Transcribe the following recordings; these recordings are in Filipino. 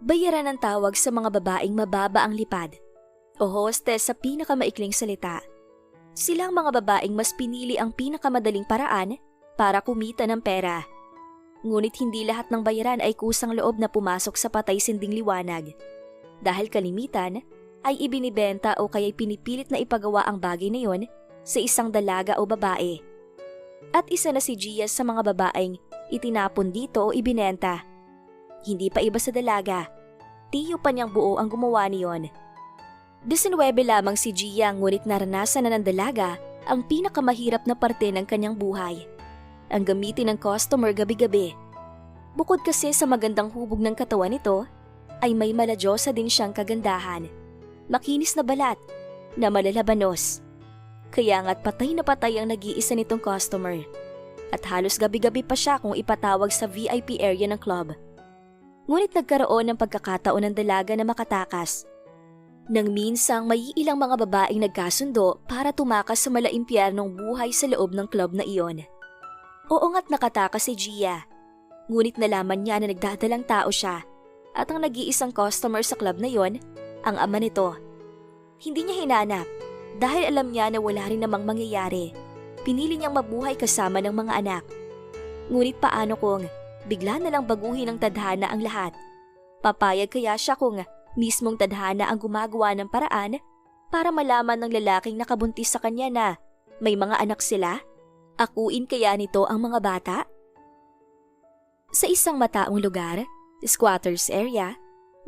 Bayaran ang tawag sa mga babaeng mababa ang lipad o hostess sa pinakamaikling salita. Silang mga babaeng mas pinili ang pinakamadaling paraan para kumita ng pera. Ngunit hindi lahat ng bayaran ay kusang loob na pumasok sa patay-sinding liwanag. Dahil kalimitan ay ibinibenta o kaya'y pinipilit na ipagawa ang bagay na yon sa isang dalaga o babae. At isa na si Gia sa mga babaeng itinapon dito o ibinenta. Hindi pa iba sa dalaga, tiyo pa niyang buo ang gumawa niyon. 19 lamang si Gia ngunit naranasan na ng dalaga ang pinakamahirap na parte ng kanyang buhay. Ang gamitin ng customer gabi-gabi. Bukod kasi sa magandang hubog ng katawan nito, ay may maladyosa din siyang kagandahan. Makinis na balat, na malalabanos. Kaya nga't patay na patay ang nag-iisa nitong customer. At halos gabi-gabi pa siya kung ipatawag sa VIP area ng club. Ngunit nagkaroon ng pagkakataon ng dalaga na makatakas. Nang minsang may ilang mga babaeng nagkasundo para tumakas sa malaimpyernong buhay sa loob ng club na iyon. Oo nga't nakatakas si Gia. Ngunit nalaman niya na nagdadalang tao siya at ang nag-iisang customer sa club na iyon, ang ama nito. Hindi niya hinanap dahil alam niya na wala rin namang mangyayari. Pinili niyang mabuhay kasama ng mga anak. Ngunit paano kung bigla na lang baguhin ng tadhana ang lahat? Papayag kaya siya kung mismong tadhana ang gumagawa ng paraan para malaman ng lalaking nakabuntis sa kanya na may mga anak sila? Akuin kaya nito ang mga bata? Sa isang mataong lugar, squatters area,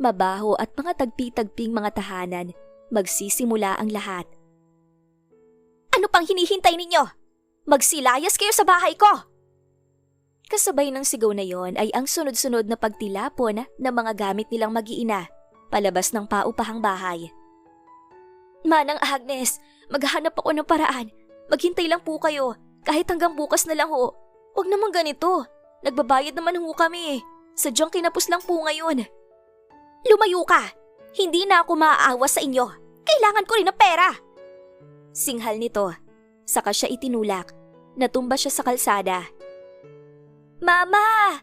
mabaho at mga tagpi-tagping mga tahanan, magsisimula ang lahat. Ano pang hinihintay ninyo? Magsilayas kayo sa bahay ko! Kasabay ng sigaw na yon ay ang sunod-sunod na pagtilapon ng mga gamit nilang mag-iina palabas ng paupahang bahay. Manang Agnes, maghahanap ako ng paraan. Maghintay lang po kayo, kahit hanggang bukas na lang ho. Huwag naman ganito, nagbabayad naman ho kami. Sadyang kinapos lang po ngayon. Lumayo ka! Hindi na ako maaawa sa inyo. Kailangan ko rin ng pera! Singhal nito, saka siya itinulak. Natumba siya sa kalsada. Mama!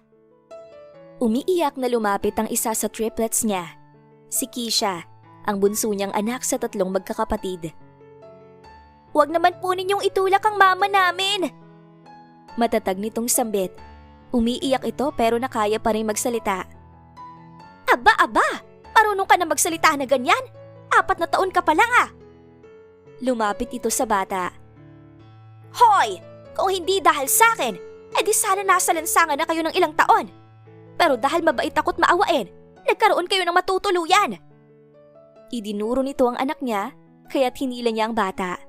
Umiiyak na lumapit ang isa sa triplets niya. Si Kisha, ang bunso niyang anak sa 3 magkakapatid. Huwag naman po ninyong itulak ang mama namin! Matatag nitong sambit. Umiiyak ito pero nakaya pa rin magsalita. Aba! Marunong ka na magsalita na ganyan? 4 na taon ka pa lang ah! Lumapit ito sa bata. Hoy! Kung hindi dahil sa akin, edi sana nasa lansangan na kayo ng ilang taon. Pero dahil mabait ako't maawain, nagkaroon kayo ng matutuluyan. Idinuro nito ang anak niya, kaya't hinila niya ang bata.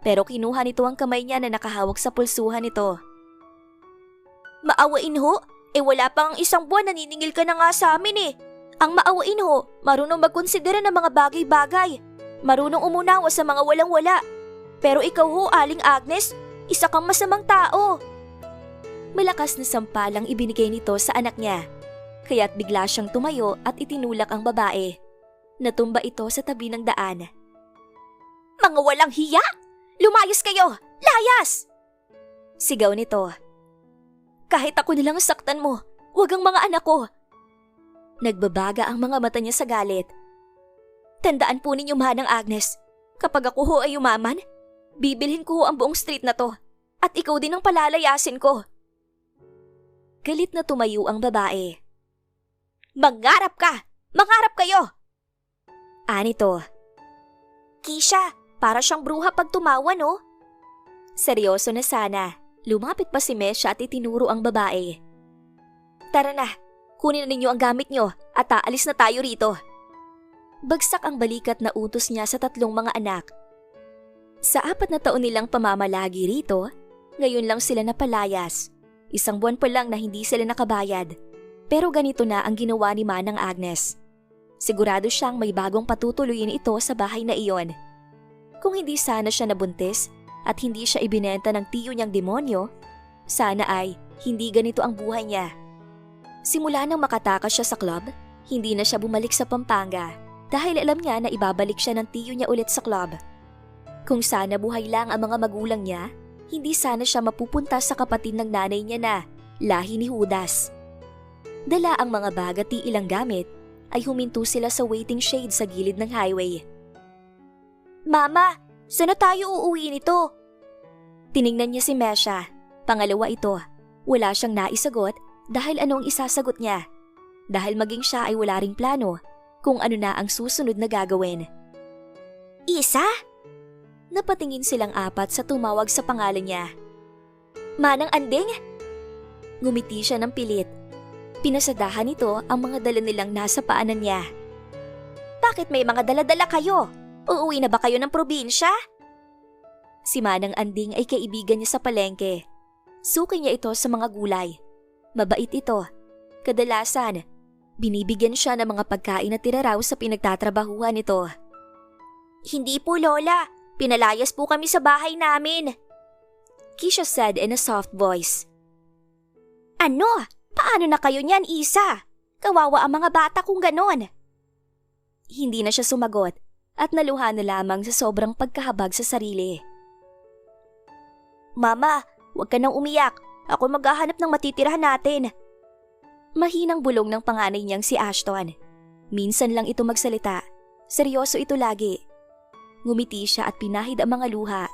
Pero kinuha nito ang kamay niya na nakahawak sa pulsuhan nito. Maawain ho? Wala pa ang 1 buwan naniningil ka na nga sa amin eh. Ang maawain ho, marunong magkonsidera ng mga bagay-bagay. Marunong umunawa sa mga walang-wala. Pero ikaw ho, Aling Agnes, isa kang masamang tao. Malakas na sampalang ibinigay nito sa anak niya. Kaya't bigla siyang tumayo at itinulak ang babae. Natumba ito sa tabi ng daan. Mga walang hiya! Lumayas kayo! Layas! Sigaw nito. Kahit ako nilang saktan mo, huwag ang mga anak ko. Nagbabaga ang mga mata niya sa galit. Tandaan po ninyo, Manang Agnes, kapag ako ho ay umaman, bibilhin ko ho ang buong street na to at ikaw din ang palalayasin ko. Galit na tumayo ang babae. Mangarap ka! Mangarap kayo! Anito. Kisha, para siyang bruha pag tumawa, no? Seryoso na sana. Lumapit pa si Mesha at itinuro ang babae. Tara na, kunin na ninyo ang gamit nyo at aalis na tayo rito. Bagsak ang balikat na utos niya sa 3 mga anak. Sa 4 na taon nilang pamamalagi rito, ngayon lang sila napalayas. 1 buwan pa lang na hindi sila nakabayad. Pero ganito na ang ginawa ni Manang Agnes. Sigurado siyang may bagong patutuluyin ito sa bahay na iyon. Kung hindi sana siya nabuntis at hindi siya ibinenta ng tiyo niyang demonyo, sana ay hindi ganito ang buhay niya. Simula nang makatakas siya sa club, hindi na siya bumalik sa Pampanga dahil alam niya na ibabalik siya ng tiyo niya ulit sa club. Kung sana buhay lang ang mga magulang niya, hindi sana siya mapupunta sa kapatid ng nanay niya na lahi ni Judas. Dala ang mga bag at ilang gamit ay huminto sila sa waiting shade sa gilid ng highway. Mama, saan na tayo uuwi nito? Tiningnan niya si Mesha. Pangalawa ito. Wala siyang naisagot dahil ano ang isasagot niya. Dahil maging siya ay wala ring plano kung ano na ang susunod na gagawin. Isa? Napatingin silang apat sa tumawag sa pangalan niya. Manang Anding? Ngumiti siya ng pilit. Pinasadahan nito ang mga dala nilang nasa paanan niya. Bakit may mga dala-dala kayo? Uuwi na ba kayo ng probinsya? Si Manang Anding ay kaibigan niya sa palengke. Suki niya ito sa mga gulay. Mabait ito. Kadalasan, binibigyan siya ng mga pagkain na tira raw sa pinagtatrabahuhan nito. Hindi po, Lola. Pinalayas po kami sa bahay namin. Keisha said in a soft voice. Ano? Paano na kayo niyan, Isa? Kawawa ang mga bata kung ganon. Hindi na siya sumagot at naluha na lamang sa sobrang pagkahabag sa sarili. Mama, huwag ka nang umiyak. Ako maghahanap ng matitirahan natin. Mahinang bulong ng panganay niyang si Ashton. Minsan lang ito magsalita. Seryoso ito lagi. Ngumiti siya at pinahid ang mga luha.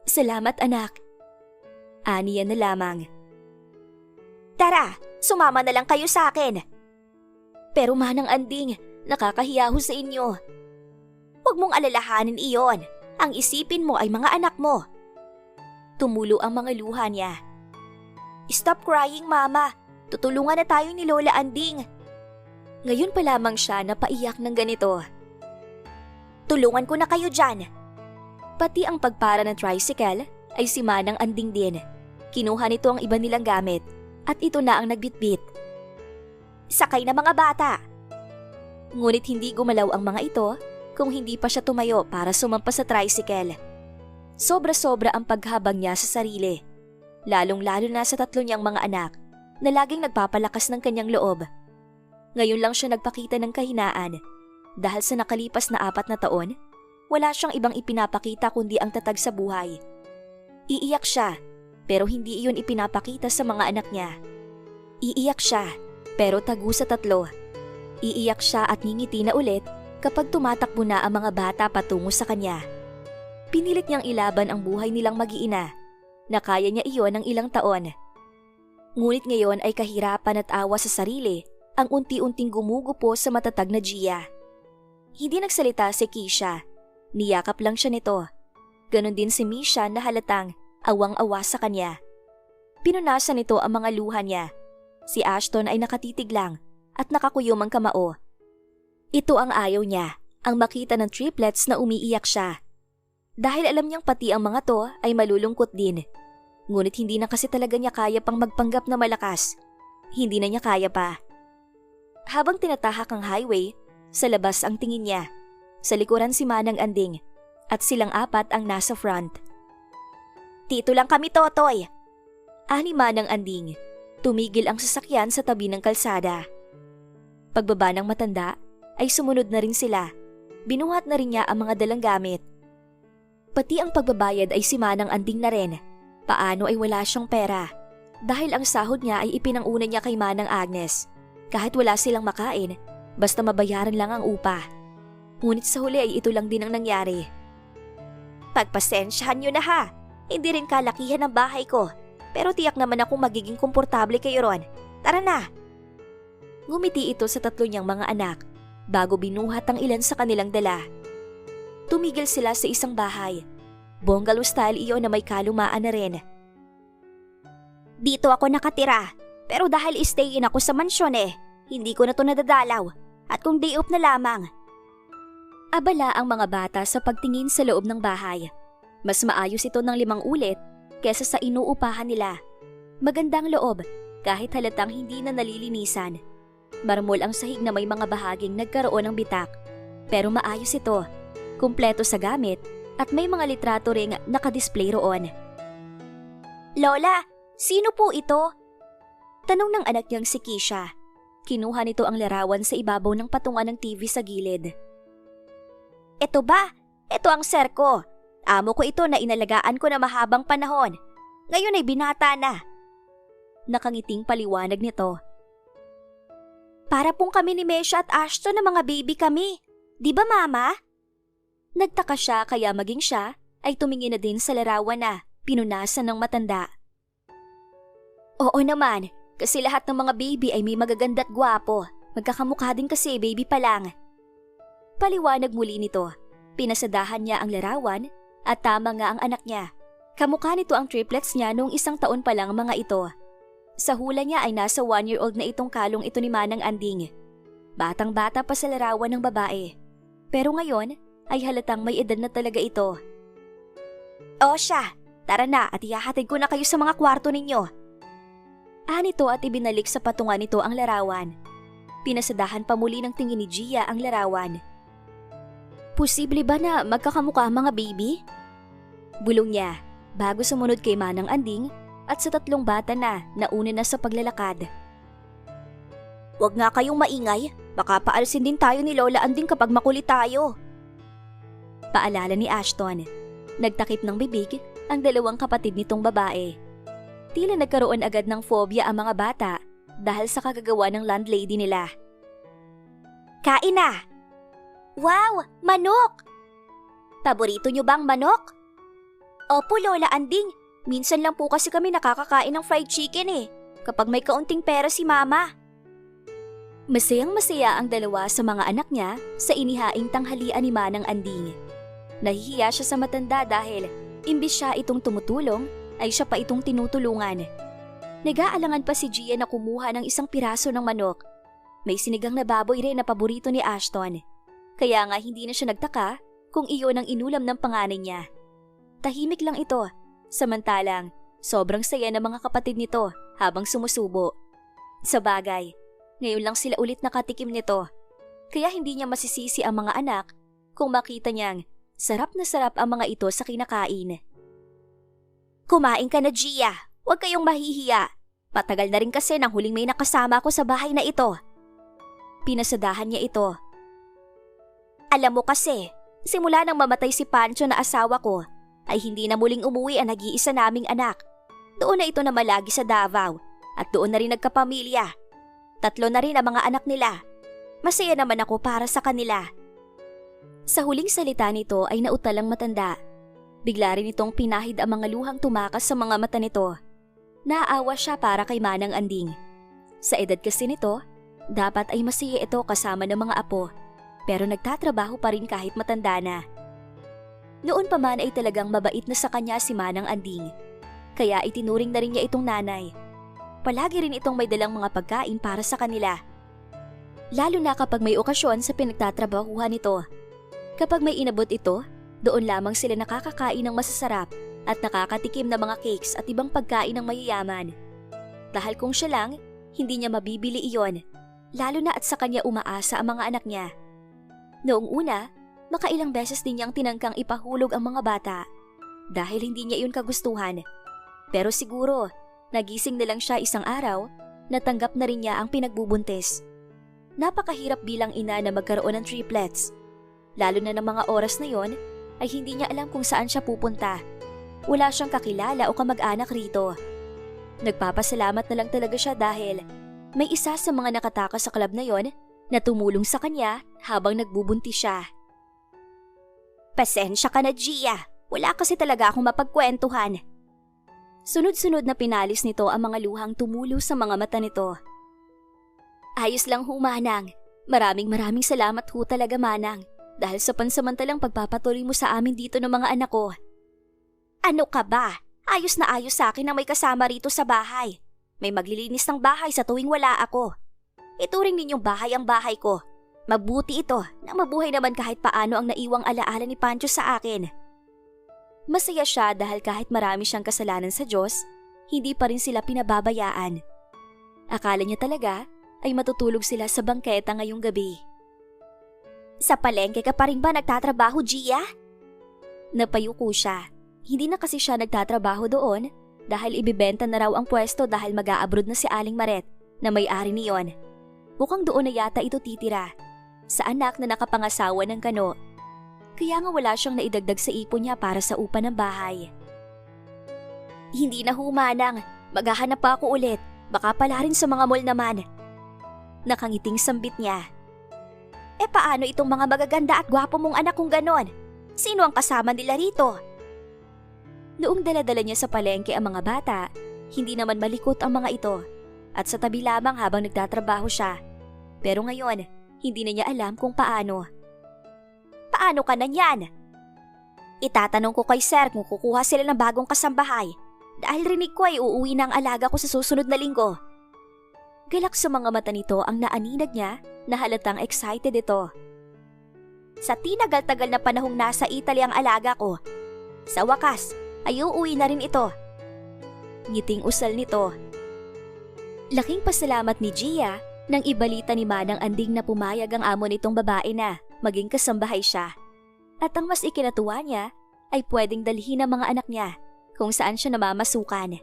Salamat, anak. Aniya na lamang. Tara, sumama na lang kayo sa akin. Pero Manang Anding, nakakahiya ho sa inyo. Huwag mong alalahanin iyon. Ang isipin mo ay mga anak mo. Tumulo ang mga luha niya. Stop crying, Mama. Tutulungan na tayo ni Lola Anding. Ngayon pa lamang siya napaiyak ng ganito. Tulungan ko na kayo dyan. Pati ang pagpara ng tricycle ay si Manang Anding din. Kinuha nito ang iba nilang gamit at ito na ang nagbitbit. Sakay na mga bata. Ngunit hindi gumalaw ang mga ito kung hindi pa siya tumayo para sumampa sa tricycle. Sobra-sobra ang paghabang niya sa sarili. Lalong-lalo na sa tatlo niyang mga anak na laging nagpapalakas ng kanyang loob. Ngayon lang siya nagpakita ng kahinaan dahil sa nakalipas na 4 na taon, wala siyang ibang ipinapakita kundi ang tatag sa buhay. Iiyak siya, pero hindi iyon ipinapakita sa mga anak niya. Iiyak siya, pero tagu sa tatlo. Iiyak siya at ngingiti na ulit kapag tumatakbo na ang mga bata patungo sa kanya. Pinilit niyang ilaban ang buhay nilang mag-iina, na kaya niya iyon ng ilang taon. Ngunit ngayon ay kahirapan at awa sa sarili ang unti-unting gumugupo sa matatag na Gia. Hindi nagsalita si Keisha, niyakap lang siya nito. Ganon din si Misha na halatang awang-awa sa kanya. Pinunasan nito ang mga luha niya. Si Ashton ay nakatitig lang at nakakuyom ang kamao. Ito ang ayaw niya, ang makita ng triplets na umiiyak siya. Dahil alam niyang pati ang mga to ay malulungkot din. Ngunit hindi na kasi talaga niya kaya pang magpanggap na malakas. Hindi na niya kaya pa. Habang tinatahak ang highway, sa labas ang tingin niya. Sa likuran si Manang Anding at silang 4 ang nasa front. Dito lang kami, Totoy. Ani Manang Anding. Tumigil ang sasakyan sa tabi ng kalsada. Pagbaba ng matanda ay sumunod na rin sila. Binuhat na rin niya ang mga dalang gamit. Pati ang pagbabayad ay si Manang Anding na rin. Paano ay wala siyang pera? Dahil ang sahod niya ay ipinanguna niya kay Manang Agnes. Kahit wala silang makain, basta mabayaran lang ang upa. Ngunit sa huli ay ito lang din ang nangyari. Pagpasensyahan niyo na ha. Hindi rin kalakihan ang bahay ko. Pero tiyak naman akong magiging komportable kayo ron. Tara na. Ngumiti ito sa tatlo niyang mga anak bago binuhat ang ilan sa kanilang dala. Tumigil sila sa isang bahay. Bungalow style iyon na may kalumaan na rin. Dito ako nakatira, pero dahil stay-in ako sa mansyon hindi ko na to nadadalaw at kung day off na lamang. Abala ang mga bata sa pagtingin sa loob ng bahay. Mas maayos ito ng 5 ulit kesa sa inuupahan nila. Magandang loob kahit halatang hindi na nalilinisan. Marmol ang sahig na may mga bahaging nagkaroon ng bitak. Pero maayos ito. Kumpleto sa gamit at may mga litrato ring nakadisplay roon. Lola, sino po ito? Tanong ng anak niyang si Keisha. Kinuha nito ang larawan sa ibabaw ng patungan ng TV sa gilid. Ito ba? Ito ang sir ko. Amo ko ito na inalagaan ko na mahabang panahon. Ngayon ay binata na. Nakangiting paliwanag nito. Para pong kami ni Mesha at Ashton na mga baby kami. Di ba, Mama? Nagtaka siya kaya maging siya ay tumingin na din sa larawan na pinunasan ng matanda. Oo naman, kasi lahat ng mga baby ay may magaganda at gwapo. Magkakamukha din kasi baby pa lang. Paliwanag muli nito. Pinasadahan niya ang larawan at tama nga ang anak niya. Kamukha nito ang triplets niya noong 1 taon pa lang mga ito. Sa hula niya ay nasa 1-year-old na itong kalong ito ni Manang Anding. Batang-bata pa sa larawan ng babae. Pero ngayon ay halatang may edad na talaga ito. O siya, tara na at ihahatid ko na kayo sa mga kwarto ninyo. Nito at ibinalik sa patungan nito ang larawan. Pinasadahan pa muli ng tingin ni Gia ang larawan. Posible ba na magkakamukha mga baby? Bulong niya bago sumunod kay Manang Anding at sa 3 bata na nauna na sa paglalakad. Huwag nga kayong maingay, baka paalsin din tayo ni Lola Anding kapag makulit tayo. Paalala ni Ashton. Nagtakip ng bibig ang 2 kapatid nitong babae. Tila nagkaroon agad ng phobia ang mga bata dahil sa kagagawa ng landlady nila. Kain na! Wow! Manok! Paborito niyo bang manok? Opo, Lola Anding. Minsan lang po kasi kami nakakakain ng fried chicken kapag may kaunting pera si Mama. Masayang-masaya ang 2 sa mga anak niya sa inihaing tanghalian ni Manang Anding. Nahihiya siya sa matanda dahil imbis siya itong tumutulong, ay siya pa itong tinutulungan. Nag-aalangan pa si Gia na kumuha ng 1 piraso ng manok. May sinigang na baboy rin na paborito ni Ashton. Kaya nga hindi na siya nagtaka kung iyon ang inulam ng panganay niya. Tahimik lang ito, samantalang sobrang saya ng mga kapatid nito habang sumusubo. Sa bagay, ngayon lang sila ulit nakatikim nito. Kaya hindi niya masisisi ang mga anak kung makita niyang sarap na sarap ang mga ito sa kinakain. Kumain ka na, Gia. Huwag kayong mahihiya. Matagal na rin kasi nang huling may nakasama ko sa bahay na ito. Pinasadahan niya ito. Alam mo kasi, simula nang mamatay si Pancho na asawa ko, ay hindi na muling umuwi ang nag-iisa naming anak. Doon na ito na malagi sa Davao at doon na rin nagkapamilya. 3 na rin ang mga anak nila. Masaya naman ako para sa kanila. Sa huling salita nito ay nautalang matanda. Bigla rin itong pinahid ang mga luhang tumakas sa mga mata nito. Naaawa siya para kay Manang Anding. Sa edad kasi nito, dapat ay masaya ito kasama ng mga apo. Pero nagtatrabaho pa rin kahit matanda na. Noon pa man ay talagang mabait na sa kanya si Manang Anding. Kaya itinuring na rin niya itong nanay. Palagi rin itong may dalang mga pagkain para sa kanila. Lalo na kapag may okasyon sa pinagtatrabahuhan nito. Kapag may inabot ito, doon lamang sila nakakakain ng masasarap at nakakatikim ng mga cakes at ibang pagkain ng mayayaman. Dahil kung siya lang, hindi niya mabibili iyon. Lalo na at sa kanya umaasa ang mga anak niya. Noong una, makailang beses din niyang tinangkang ipahulog ang mga bata dahil hindi niya iyon kagustuhan. Pero siguro, nagising na lang siya isang araw, natanggap na rin niya ang pinagbubuntis. Napakahirap bilang ina na magkaroon ng triplets. Lalo na ng mga oras na yon, ay hindi niya alam kung saan siya pupunta. Wala siyang kakilala o kamag-anak rito. Nagpapasalamat na lang talaga siya dahil may isa sa mga nakatakas sa club na yon na tumulong sa kanya habang nagbubuntis siya. Pasensya ka na, Gia. Wala kasi talaga akong mapagkwentuhan. Sunod-sunod na pinalis nito ang mga luhang tumulo sa mga mata nito. Ayos lang ho, Manang. Maraming salamat ho talaga, Manang. Dahil sa pansamantalang pagpapatuloy mo sa amin dito ng mga anak ko. Ano ka ba? Ayos na ayos sa akin na may kasama rito sa bahay. May maglilinis ng bahay sa tuwing wala ako. Ituring ninyong bahay ang bahay ko. Mabuti ito na mabuhay naman kahit paano ang naiwang alaala ni Pancho sa akin. Masaya siya dahil kahit marami siyang kasalanan sa Diyos, hindi pa rin sila pinababayaan. Akala niya talaga ay matutulog sila sa bangketa ngayong gabi. Sa palengke ka pa rin ba nagtatrabaho, Gia? Napayuko siya. Hindi na kasi siya nagtatrabaho doon dahil ibibenta na raw ang pwesto dahil mag-a-abroad na si Aling Maret na may-ari niyon. Mukhang doon na yata ito titira, sa anak na nakapangasawa ng kano. Kaya nga wala siyang naidagdag sa ipon niya para sa upa ng bahay. Hindi na humanang, maghahanap pa ako ulit, baka pala rin sa mga mall naman. Nakangiting sambit niya. Paano itong mga magaganda at gwapo mong anak kung ganon? Sino ang kasama nila rito? Noong daladala niya sa palengke ang mga bata, hindi naman malikot ang mga ito at sa tabi lamang habang nagtatrabaho siya. Pero ngayon, hindi na niya alam kung paano. Paano ka na niyan? Itatanong ko kay sir kung kukuha sila ng bagong kasambahay dahil rinig ko ay uuwi na ang alaga ko sa susunod na linggo. Galak sa mga mata nito ang naaninag niya na halatang excited ito. Sa tinagal-tagal na panahong nasa Italy ang alaga ko, sa wakas ay uuwi na rin ito. Ngiting usal nito. Laking pasalamat ni Gia nang ibalita ni Manang Anding na pumayag ang amo nitong babae na maging kasambahay siya. At ang mas ikinatuwa niya ay pwedeng dalhin ang mga anak niya kung saan siya namamasukan.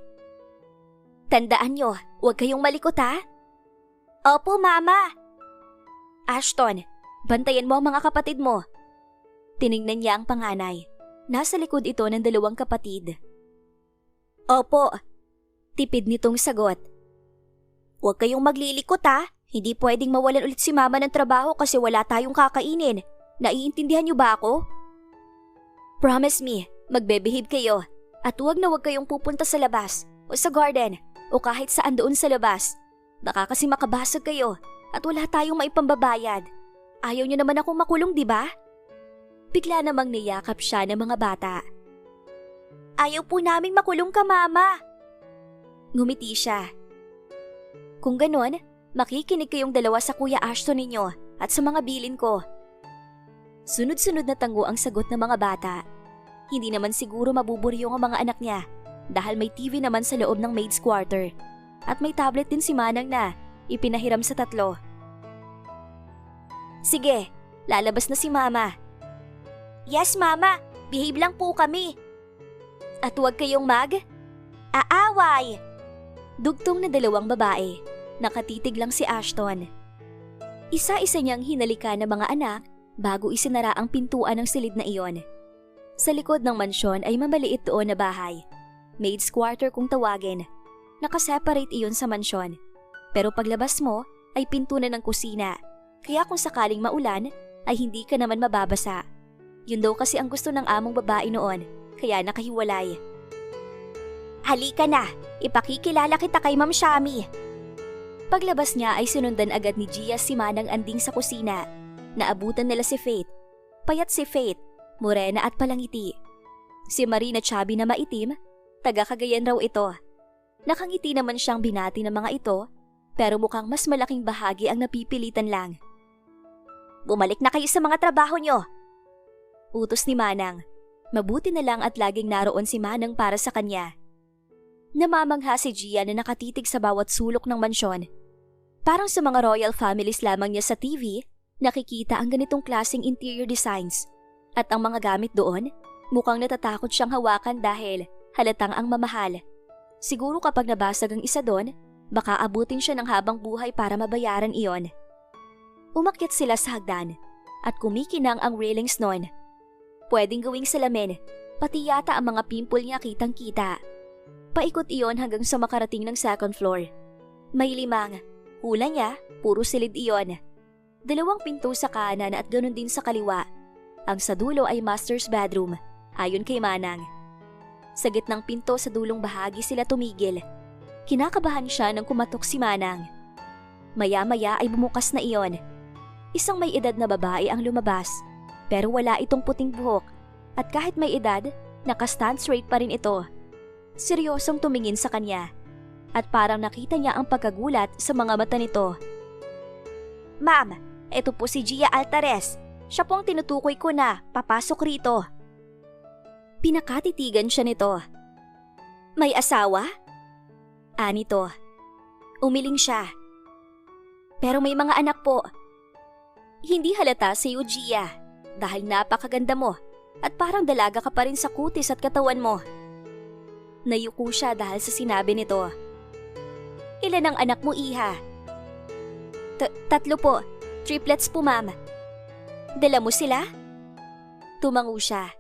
Tandaan niyo, huwag kayong malikot ha? Opo, Mama. Ashton, bantayan mo ang mga kapatid mo. Tiningnan niya ang panganay. Nasa likod ito ng dalawang kapatid. Opo, tipid nitong sagot. Huwag kayong maglilikot ha. Hindi pwedeng mawalan ulit si Mama ng trabaho kasi wala tayong kakainin. Naiintindihan niyo ba ako? Promise me, magbe-behave kayo. At huwag na huwag kayong pupunta sa labas o sa garden o kahit saan doon sa labas. Baka kasi makabasag kayo at wala tayong maipambabayad. Ayaw niyo naman akong makulong, di ba? Bigla namang niyakap siya ng mga bata. Ayaw po naming makulong ka, Mama. Ngumiti siya. Kung ganon, makikinig kayong dalawa sa Kuya Ashton ninyo at sa mga bilin ko. Sunod-sunod na tango ang sagot ng mga bata. Hindi naman siguro mabuburyong ang mga anak niya dahil may TV naman sa loob ng maid's quarter. At may tablet din si Manang na ipinahiram sa tatlo. Sige, lalabas na si Mama. Yes, Mama. Behave lang po kami. At huwag kayong aaway. Dugtong na dalawang babae. Nakatitig lang si Ashton. Isa-isa niyang hinalikan ng mga anak bago isinara ang pintuan ng silid na iyon. Sa likod ng mansyon ay mamaliit doon na bahay. Maid's quarter kung tawagin. Nakaseparate iyon sa mansyon. Pero paglabas mo ay pinto na ng kusina. Kaya kung sakaling maulan ay hindi ka naman mababasa. Yun daw kasi ang gusto ng among babae noon. Kaya nakahiwalay. Halika na, ipakikilala kita kay Ma'am Shami. Paglabas niya ay sinundan agad ni Gia si Manang Anding sa kusina. Naabutan nila si Faith. Payat si Faith, morena at palangiti. Si Marina chubby na maitim, taga Cagayan raw ito. Nakangiti naman siyang binati ng mga ito, pero mukhang mas malaking bahagi ang napipilitan lang. Bumalik na kayo sa mga trabaho niyo. Utos ni Manang. Mabuti na lang at laging naroon si Manang para sa kanya. Namamangha si Gia na nakatitig sa bawat sulok ng mansyon. Parang sa mga royal families lamang niya sa TV, nakikita ang ganitong klaseng interior designs. At ang mga gamit doon, mukhang natatakot siyang hawakan dahil halatang ang mamahal. Siguro kapag nabasag ang isa doon, baka abutin siya ng habang buhay para mabayaran iyon. Umakyat sila sa hagdan at kumikinang ang railings noon. Pwedeng gawing salamin, pati yata ang mga pimple niya kitang-kita. Paikot iyon hanggang sa makarating ng second floor. May 5. Hula niya, puro silid iyon. 2 pinto sa kanan at ganoon din sa kaliwa. Ang sa dulo ay master's bedroom, ayon kay Manang. Sa gitnang pinto sa dulong bahagi sila tumigil. Kinakabahan siya nang kumatok si Manang. Maya-maya ay bumukas na iyon. Isang may edad na babae ang lumabas, pero wala itong puting buhok at kahit may edad, naka-stand straight pa rin ito. Seryosong tumingin sa kanya at parang nakita niya ang pagkagulat sa mga mata nito. Ma'am, ito po si Gia Altares. Siya po ang tinutukoy ko na papasok rito. Pinakatitigan siya nito. May asawa? Anito. Umiling siya. Pero may mga anak po. Hindi halata sa iyo, Gia, dahil napakaganda mo at parang dalaga ka pa rin sa kutis at katawan mo. Nayuko siya dahil sa sinabi nito. Ilan ang anak mo, Iha? 3 po. Triplets po, ma'am. Dala mo sila? Tumango siya.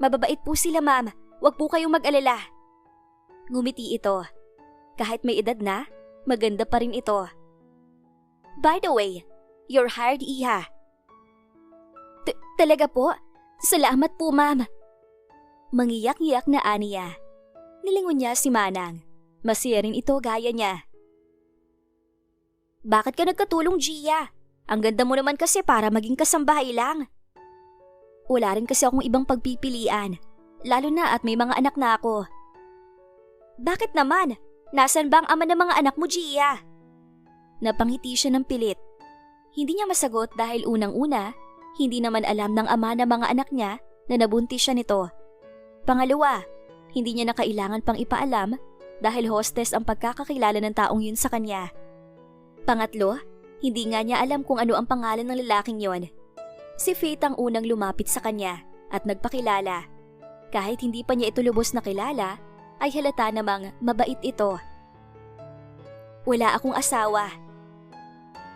Mababait po sila, ma'am. Huwag po kayong mag-alala. Ngumiti ito. Kahit may edad na, maganda pa rin ito. By the way, you're hired, Iha. Talaga po? Salamat po, ma'am. Mangiyak-ngiyak na aniya. Nilingon niya si Manang. Masaya rin ito gaya niya. Bakit ka nagkatulong, Gia? Ang ganda mo naman kasi para maging kasambahay lang. Wala rin kasi akong ibang pagpipilian. Lalo na at may mga anak na ako. Bakit naman? Nasaan ba ang ama ng mga anak mo, Gia? Napangiti siya ng pilit. Hindi niya masagot dahil unang-una, hindi naman alam ng ama ng mga anak niya na nabuntis siya nito. Pangalawa, hindi niya na kailangan pang ipaalam dahil hostess ang pagkakakilala ng taong yun sa kanya. Pangatlo, hindi nga niya alam kung ano ang pangalan ng lalaking yon. Si Faith ang unang lumapit sa kanya at nagpakilala. Kahit hindi pa niya ito lubos na kilala, ay halata namang mabait ito. Wala akong asawa.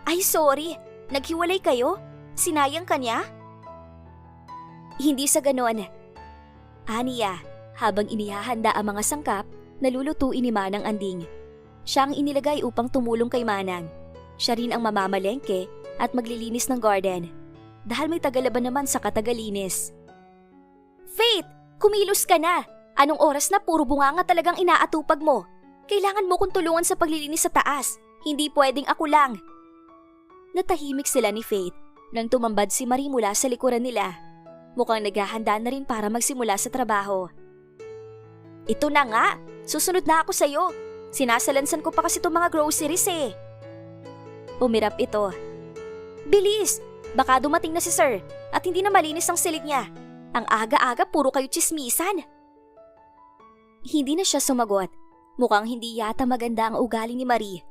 Ay sorry, naghiwalay kayo? Sinayang ka niya? Hindi sa ganon. Aniya, habang inihahanda ang mga sangkap, nalulutuin ni Manang Anding. Siya ang inilagay upang tumulong kay Manang. Siya rin ang mamamalengke at maglilinis ng garden. Dahil may tagalaban naman sa katagalinis. Faith, kumilos ka na! Anong oras na puro bunganga talagang inaatupag mo? Kailangan mo kong tulungan sa paglilinis sa taas. Hindi pwedeng ako lang. Natahimik sila ni Faith nang tumambad si Marie mula sa likuran nila. Mukhang naghahanda na rin para magsimula sa trabaho. Ito na nga! Susunod na ako sa'yo. Sinasalansan ko pa kasi itong mga groceries eh. Umirap ito. Bilis! Baka dumating na si Sir at hindi na malinis ang silid niya. Ang aga-aga puro kayo tsismisan. Hindi na siya sumagot. Mukhang hindi yata maganda ang ugali ni Marie.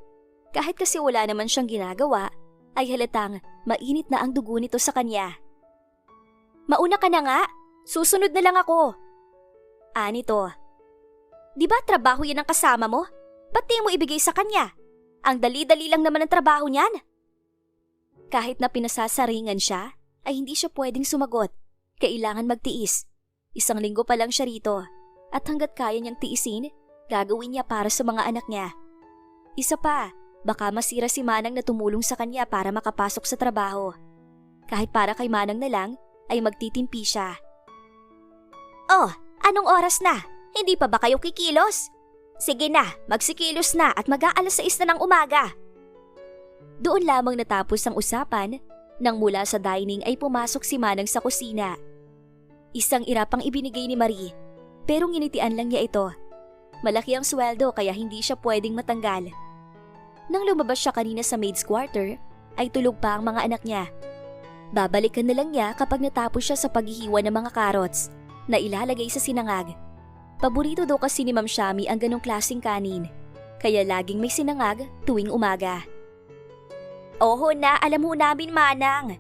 Kahit kasi wala naman siyang ginagawa, ay halatang mainit na ang dugo nito sa kanya. Mauna ka na nga! Susunod na lang ako! Anito. Di ba trabaho yan ang kasama mo? Ba't di mo ibigay sa kanya? Ang dali-dali lang naman ang trabaho niyan. Kahit na pinasasaringan siya, ay hindi siya pwedeng sumagot. Kailangan magtiis. 1 linggo pa lang siya rito. At hanggat kaya niyang tiisin, gagawin niya para sa mga anak niya. Isa pa, baka masira si Manang na tumulong sa kanya para makapasok sa trabaho. Kahit para kay Manang na lang, ay magtitimpi siya. Oh, anong oras na? Hindi pa ba kayo kikilos? Sige na, magsikilos na at mag-aalas 6 na ng umaga. Doon lamang natapos ang usapan nang mula sa dining ay pumasok si Manang sa kusina. Isang irapang ibinigay ni Marie, pero nginitian lang niya ito. Malaki ang sweldo kaya hindi siya pwedeng matanggal. Nang lumabas siya kanina sa maid's quarter, ay tulog pa ang mga anak niya. Babalikan na lang niya kapag natapos siya sa paghihiwa ng mga carrots na ilalagay sa sinangag. Paborito daw kasi ni Ma'am Shami ang ganong klaseng kanin, kaya laging may sinangag tuwing umaga. Oho na, alam ho namin, Manang.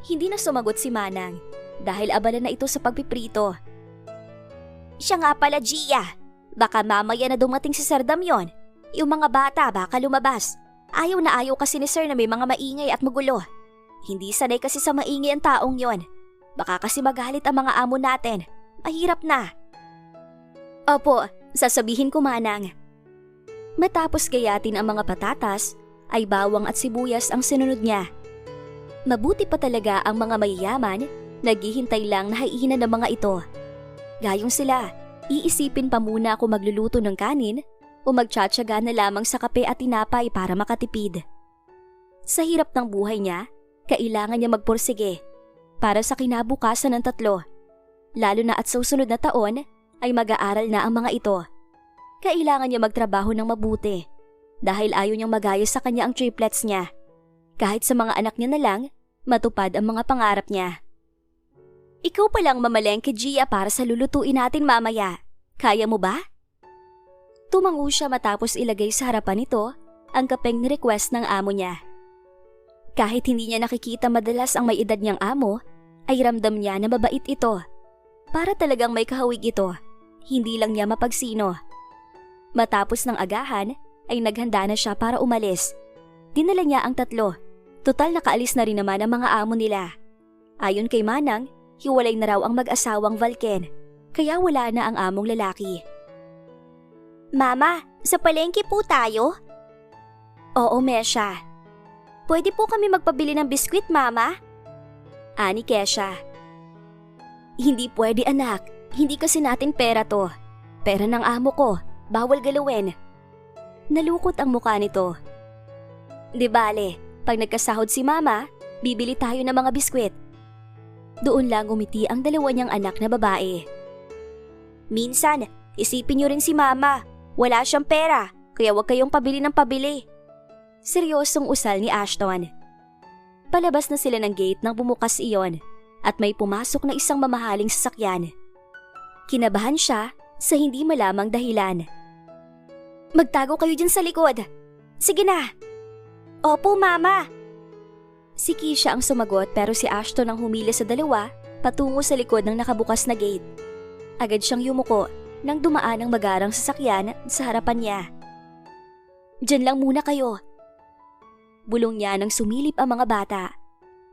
Hindi na sumagot si Manang dahil abala na ito sa pagpiprito. Siya nga pala, Gia. Baka mamaya na dumating si Sir Damion. Yung mga bata baka lumabas. Ayaw na ayaw kasi ni Sir na may mga maingay at magulo. Hindi sanay kasi sa maingay ang taong yon. Baka kasi magalit ang mga amo natin. Mahirap na. Opo, sasabihin ko, Manang. Matapos gayatin ang mga patatas, ay bawang at sibuyas ang sinunod niya. Mabuti pa talaga ang mga mayayaman, naghihintay lang na haihinan ng mga ito. Gayong sila, iisipin pa muna ako magluluto ng kanin o magtsatsaga na lamang sa kape at tinapay para makatipid. Sa hirap ng buhay niya, kailangan niya magpursige para sa kinabukasan ng 3. Lalo na at sa susunod na taon ay mag-aaral na ang mga ito. Kailangan niya magtrabaho ng mabuti dahil ayaw niyang magaya sa kanya ang triplets niya. Kahit sa mga anak niya na lang, matupad ang mga pangarap niya. Ikaw palang mamalengke, Gia, para sa lulutuin natin mamaya. Kaya mo ba? Tumango siya matapos ilagay sa harapan nito ang kapeng ni-request ng amo niya. Kahit hindi niya nakikita madalas ang may edad niyang amo, ay ramdam niya na mabait ito. Para talagang may kahawig ito, hindi lang niya mapagsino. Matapos ng agahan, ay naghanda na siya para umalis. Dinala niya ang 3. Total nakaalis na rin naman ang mga amo nila. Ayon kay Manang, hiwalay na raw ang mag-asawang Valken, kaya wala na ang among lalaki. Mama, sa palengke po tayo? Oo, Mesha. Pwede po kami magpabili ng biskwit, Mama? Ani Kesha. Hindi pwede anak, hindi kasi natin pera to. Pera ng amo ko, bawal galawin. Nalukot ang mukha nito. Di bale, pag nagkasahod si Mama, bibili tayo ng mga biskwit. Doon lang umiti ang dalawa niyang anak na babae. Minsan, isipin niyo rin si Mama. Wala siyang pera, kaya huwag kayong pabili ng pabili. Seryosong usal ni Ashton. Palabas na sila ng gate nang bumukas iyon at may pumasok na isang mamahaling sasakyan. Kinabahan siya sa hindi malamang dahilan. Magtago kayo dyan sa likod. Sige na. Opo, Mama. Si Keisha ang sumagot pero si Ashton ang humila sa dalawa patungo sa likod ng nakabukas na gate. Agad siyang yumuko nang dumaan ang magarang sasakyan sa harapan niya. Diyan lang muna kayo. Bulong niya nang sumilip ang mga bata.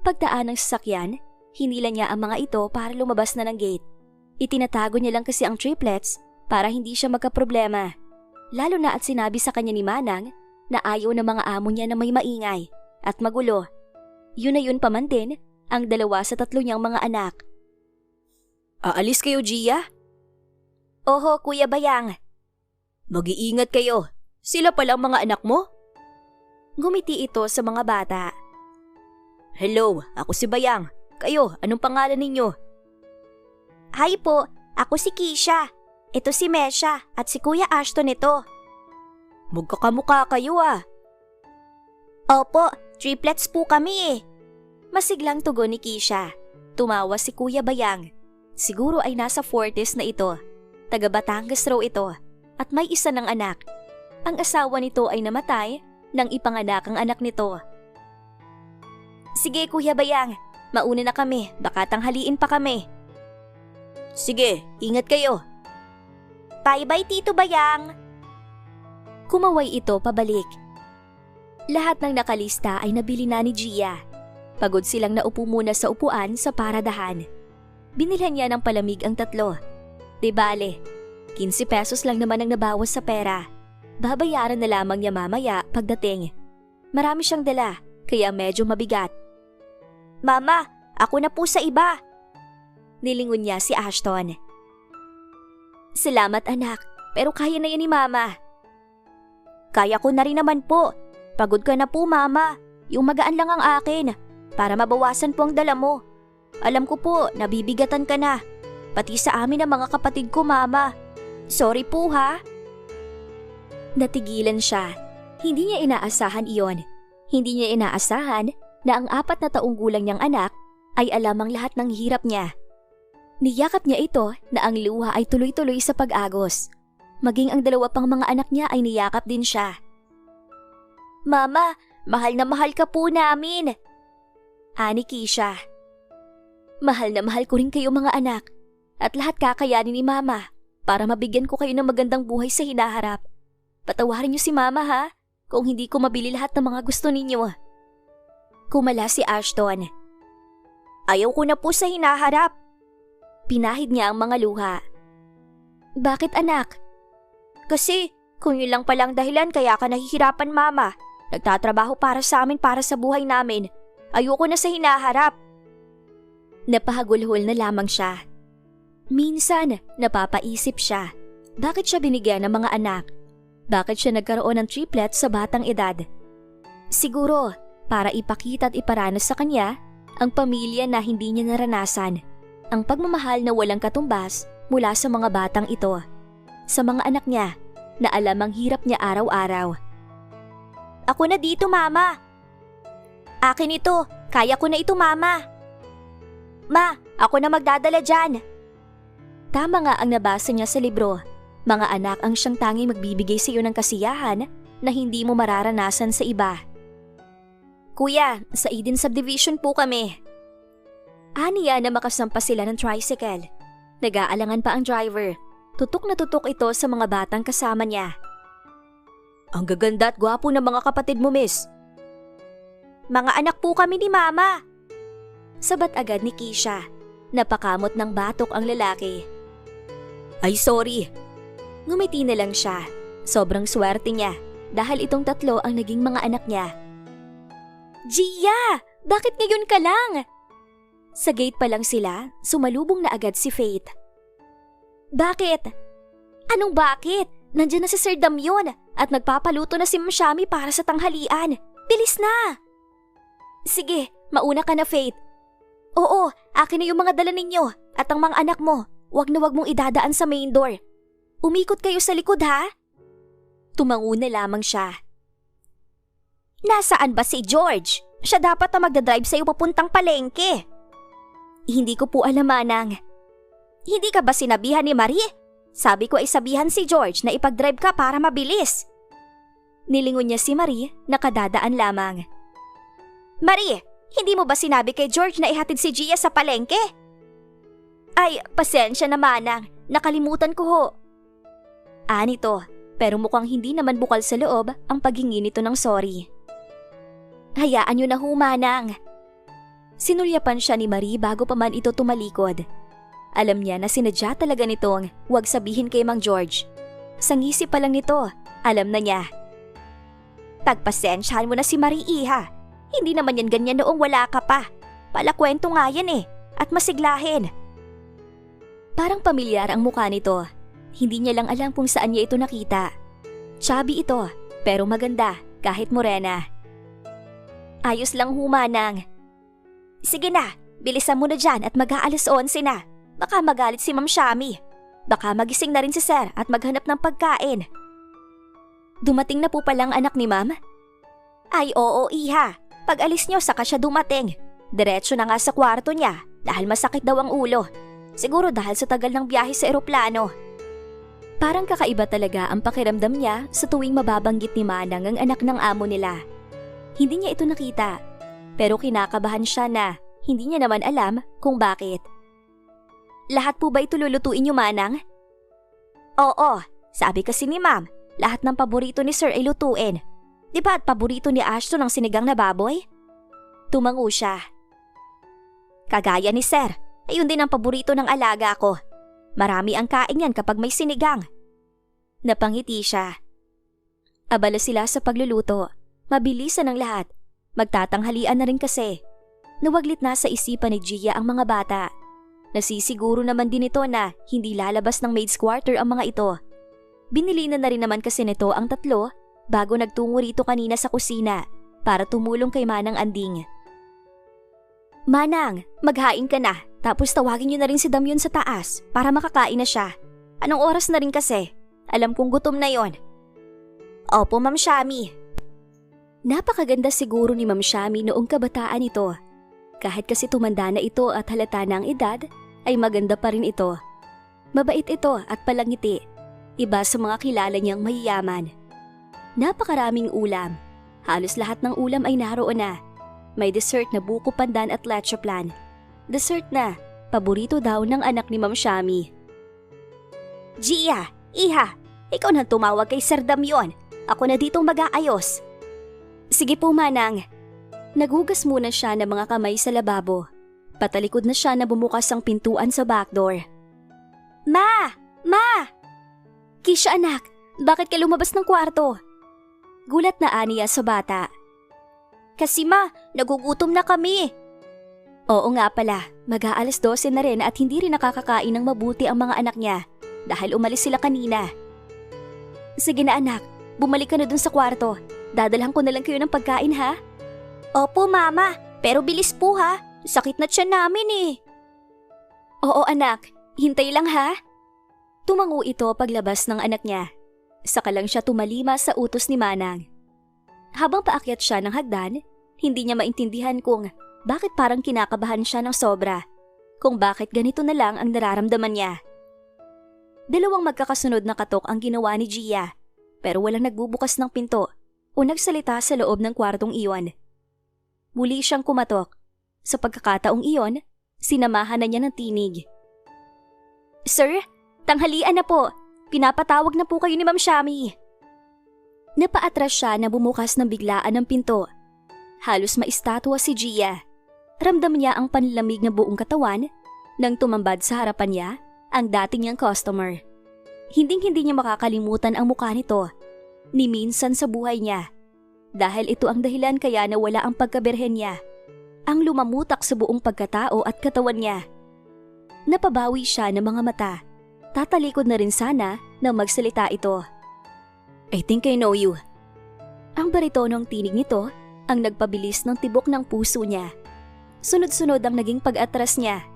Pagdaan ng sasakyan, hinila niya ang mga ito para lumabas na ng gate. Itinatago niya lang kasi ang triplets para hindi siya magkaproblema. Lalo na at sinabi sa kanya ni Manang na ayaw ng mga amo niya na may maingay at magulo. Yun na yun pa man din ang 2 sa 3 niyang mga anak. Aalis kayo, Gia? Oho, Kuya Bayang. Mag-iingat kayo. Sila palang mga anak mo? Ngumiti ito sa mga bata. Hello, ako si Bayang. Kayo, anong pangalan ninyo? Hi po, ako si Keisha. Ito si Mesha at si Kuya Ashton ito. Magkakamukha kayo ah. Opo, triplets po kami eh. Masiglang tugon ni Keisha. Tumawa si Kuya Bayang. Siguro ay nasa 40s na ito. Taga Batangas raw ito at may isa ng anak. Ang asawa nito ay namatay nang ipanganak ang anak nito. Sige Kuya Bayang, mauna na kami, baka tanghaliin pa kami. Sige, ingat kayo. Bye-bye Tito Bayang. Kumaway ito pabalik. Lahat ng nakalista ay nabili na ni Gia. Pagod silang naupo muna sa upuan sa paradahan. Binilhan niya ng palamig ang 3. Di bale, 15 pesos lang naman ang nabawas sa pera. Babayaran na lamang niya mamaya pagdating. Marami siyang dala, kaya medyo mabigat. Mama, ako na po sa iba. Nilingon niya si Ashton. Salamat anak, pero kaya na yan ni Mama. Kaya ko na rin naman po. Pagod ka na po Mama. Yung magaan lang ang akin, para mabawasan po ang dala mo. Alam ko po, nabibigatan ka na. Pati sa amin ang mga kapatid ko Mama. Sorry po ha. Natigilan siya. Hindi niya inaasahan iyon. Hindi niya inaasahan na ang 4 na taong gulang niyang anak ay alam ang lahat ng hirap niya. Niyakap niya ito na ang luha ay tuloy-tuloy sa pag-agos. Maging ang 2 pang mga anak niya ay niyakap din siya. Mama, mahal na mahal ka po namin. Ani Keisha. Mahal na mahal ko rin kayo mga anak at lahat kakayanin ni Mama para mabigyan ko kayo ng magandang buhay sa hinaharap. Patawarin niyo si Mama ha, kung hindi ko mabili lahat ng mga gusto ninyo. Kumala si Ashton. Ayaw ko na po sa hinaharap. Pinahid niya ang mga luha. Bakit anak? Kasi kung yun lang palang dahilan kaya ka nahihirapan Mama. Nagtatrabaho para sa amin para sa buhay namin. Ayoko na sa hinaharap. Napahagulhol na lamang siya. Minsan, napapaisip siya. Bakit siya binigyan ng mga anak? Bakit siya nagkaroon ng triplets sa batang edad? Siguro, para ipakita at iparanas sa kanya ang pamilya na hindi niya naranasan. Ang pagmamahal na walang katumbas mula sa mga batang ito. Sa mga anak niya na alam ang hirap niya araw-araw. Ako na dito, Mama. Akin ito. Kaya ko na ito, Mama. Ma, ako na magdadala dyan. Tama nga ang nabasa niya sa libro. Mga anak ang siyang tanging magbibigay sa iyo ng kasiyahan na hindi mo mararanasan sa iba. Kuya, sa Eden Subdivision po kami. Aniya na makasampa sila ng tricycle. Nag-aalangan pa ang driver. Tutok na tutok ito sa mga batang kasama niya. Ang gaganda at gwapo ng mga kapatid mo, miss. Mga anak po kami ni Mama. Sabat agad ni Keisha. Napakamot ng batok ang lalaki. Ay sorry. Ngumiti na lang siya. Sobrang swerte niya dahil itong 3 ang naging mga anak niya. Gia! Bakit ngayon ka lang? Sa gate pa lang sila, sumalubong na agad si Faith. Bakit? Anong bakit? Nandiyan na si Sir Damyon at nagpapaluto na si Ma'am Shami para sa tanghalian. Bilis na! Sige, mauna ka na, Faith. Oo, akin na yung mga dala ninyo at ang mga anak mo. Huwag na huwag mong idadaan sa main door. Umikot kayo sa likod, ha? Tumango na lamang siya. Nasaan ba si George? Siya dapat na magdadrive sa'yo papuntang palengke. Hindi ko po alam, Manang. Hindi ka ba sinabihan ni Marie? Sabi ko ay sabihan si George na ipag-drive ka para mabilis. Nilingon niya si Marie, nakadadaan lamang. Marie, hindi mo ba sinabi kay George na ihatid si Gia sa palengke? Ay, pasensya na, Manang. Nakalimutan ko ho. Nito, pero mukhang hindi naman bukal sa loob ang paghingi nito ng sorry. Hayaan niyo na ho, Manang. Sinulyapan siya ni Marie bago pa man ito tumalikod. Alam niya na sinadya talaga nitong huwag sabihin kay Mang George. Sa ngisi pa lang nito, alam na niya. Pagpasensyahan mo na si Marie, Iha. Hindi naman yan ganyan noong wala ka pa. Palakwento nga yan at masiglahin. Parang pamilyar ang mukha nito. Hindi niya lang alam kung saan niya ito nakita. Chubby ito, pero maganda kahit morena. Ayos lang ho, Manang. Sige na, bilisan mo na dyan at mag-aalas 11 na. Baka magalit si Ma'am Shami. Baka magising na rin si Sir at maghanap ng pagkain. Dumating na po palang anak ni Ma'am? Ay oo, Iha. Pag alis niyo saka siya dumating. Diretso na nga sa kwarto niya dahil masakit daw ang ulo. Siguro dahil sa tagal ng biyahe sa eroplano. Parang kakaiba talaga ang pakiramdam niya sa tuwing mababanggit ni Manang ang anak ng amo nila. Hindi niya ito nakita. Pero kinakabahan siya na hindi niya naman alam kung bakit. Lahat po ba ito lulutuin niyo, Manang? Oo, sabi kasi ni Ma'am, lahat ng paborito ni Sir ay lutuin. Di ba at paborito ni Ashton ang sinigang na baboy? Tumango siya. Kagaya ni Sir, ayun din ang paborito ng alaga ko. Marami ang kain yan kapag may sinigang. Napangiti siya. Abala sila sa pagluluto. Mabilisan ang lahat. Magtatanghalian na rin kasi. Nawaglit na sa isipan ni Gia ang mga bata. Nasisiguro naman din ito na hindi lalabas ng maid's quarter ang mga ito. Binili na rin naman kasi nito ang tatlo bago nagtungo rito kanina sa kusina para tumulong kay Manang Anding. Manang, maghain ka na tapos tawagin niyo na rin si Damyon sa taas para makakain na siya. Anong oras na rin kasi? Alam kong gutom na yon. Opo, Ma'am Shami. Napakaganda siguro ni Ma'am Shami noong kabataan ito. Kahit kasi tumanda na ito at halata na ang edad, ay maganda pa rin ito. Mabait ito at palangiti. Iba sa mga kilala niyang mayayaman. Napakaraming ulam. Halos lahat ng ulam ay naroon na. May dessert na buko pandan at leche plan. Dessert na, paborito daw ng anak ni Ma'am Shami. Gia, Iha, ikaw na tumawag kay Sir Damyon. Ako na ditong mag-aayos. Sige po, Manang. Naghugas muna siya ng mga kamay sa lababo. Patalikod na siya na bumukas ang pintuan sa backdoor. Ma! Ma! Kisha anak, bakit ka lumabas ng kwarto? Gulat na aniya sa bata. Kasi ma, nagugutom na kami. Oo nga pala, mag-aalas 12 na rin at hindi rin nakakakain ng mabuti ang mga anak niya dahil umalis sila kanina. Sige na anak, bumalik ka na dun sa kwarto. Dadalhan ko na lang kayo ng pagkain ha? Opo mama, pero bilis po ha. Sakit na tiyan namin Oo anak, hintay lang ha. Tumango ito paglabas ng anak niya. Saka lang siya tumalima sa utos ni Manang. Habang paakyat siya ng hagdan, hindi niya maintindihan kung bakit parang kinakabahan siya ng sobra. Kung bakit ganito na lang ang nararamdaman niya. Dalawang magkakasunod na katok ang ginawa ni Gia, pero walang nagbubukas ng pinto o nagsalita sa loob ng kwartong iyon. Muli siyang kumatok. Sa pagkakataong iyon, sinamahan na niya ng tinig. Sir, tanghalian na po. Pinapatawag na po kayo ni Ma'am Shami. Napaatras siya na bumukas ng biglaan ng pinto. Halos maistatwa si Gia. Ramdam niya ang panlamig na buong katawan nang tumambad sa harapan niya ang dating niyang customer. Hinding-hindi niya makakalimutan ang mukha nito, ni minsan sa buhay niya. Dahil ito ang dahilan kaya nawala ang pagkabirhen niya. Ang lumamutak sa buong pagkatao at katawan niya. Napabawi siya ng mga mata. Tatalikod na rin sana nang magsalita ito. I think I know you. Ang baritonong tinig nito ang nagpabilis ng tibok ng puso niya. Sunod-sunod ang naging pag-atras niya.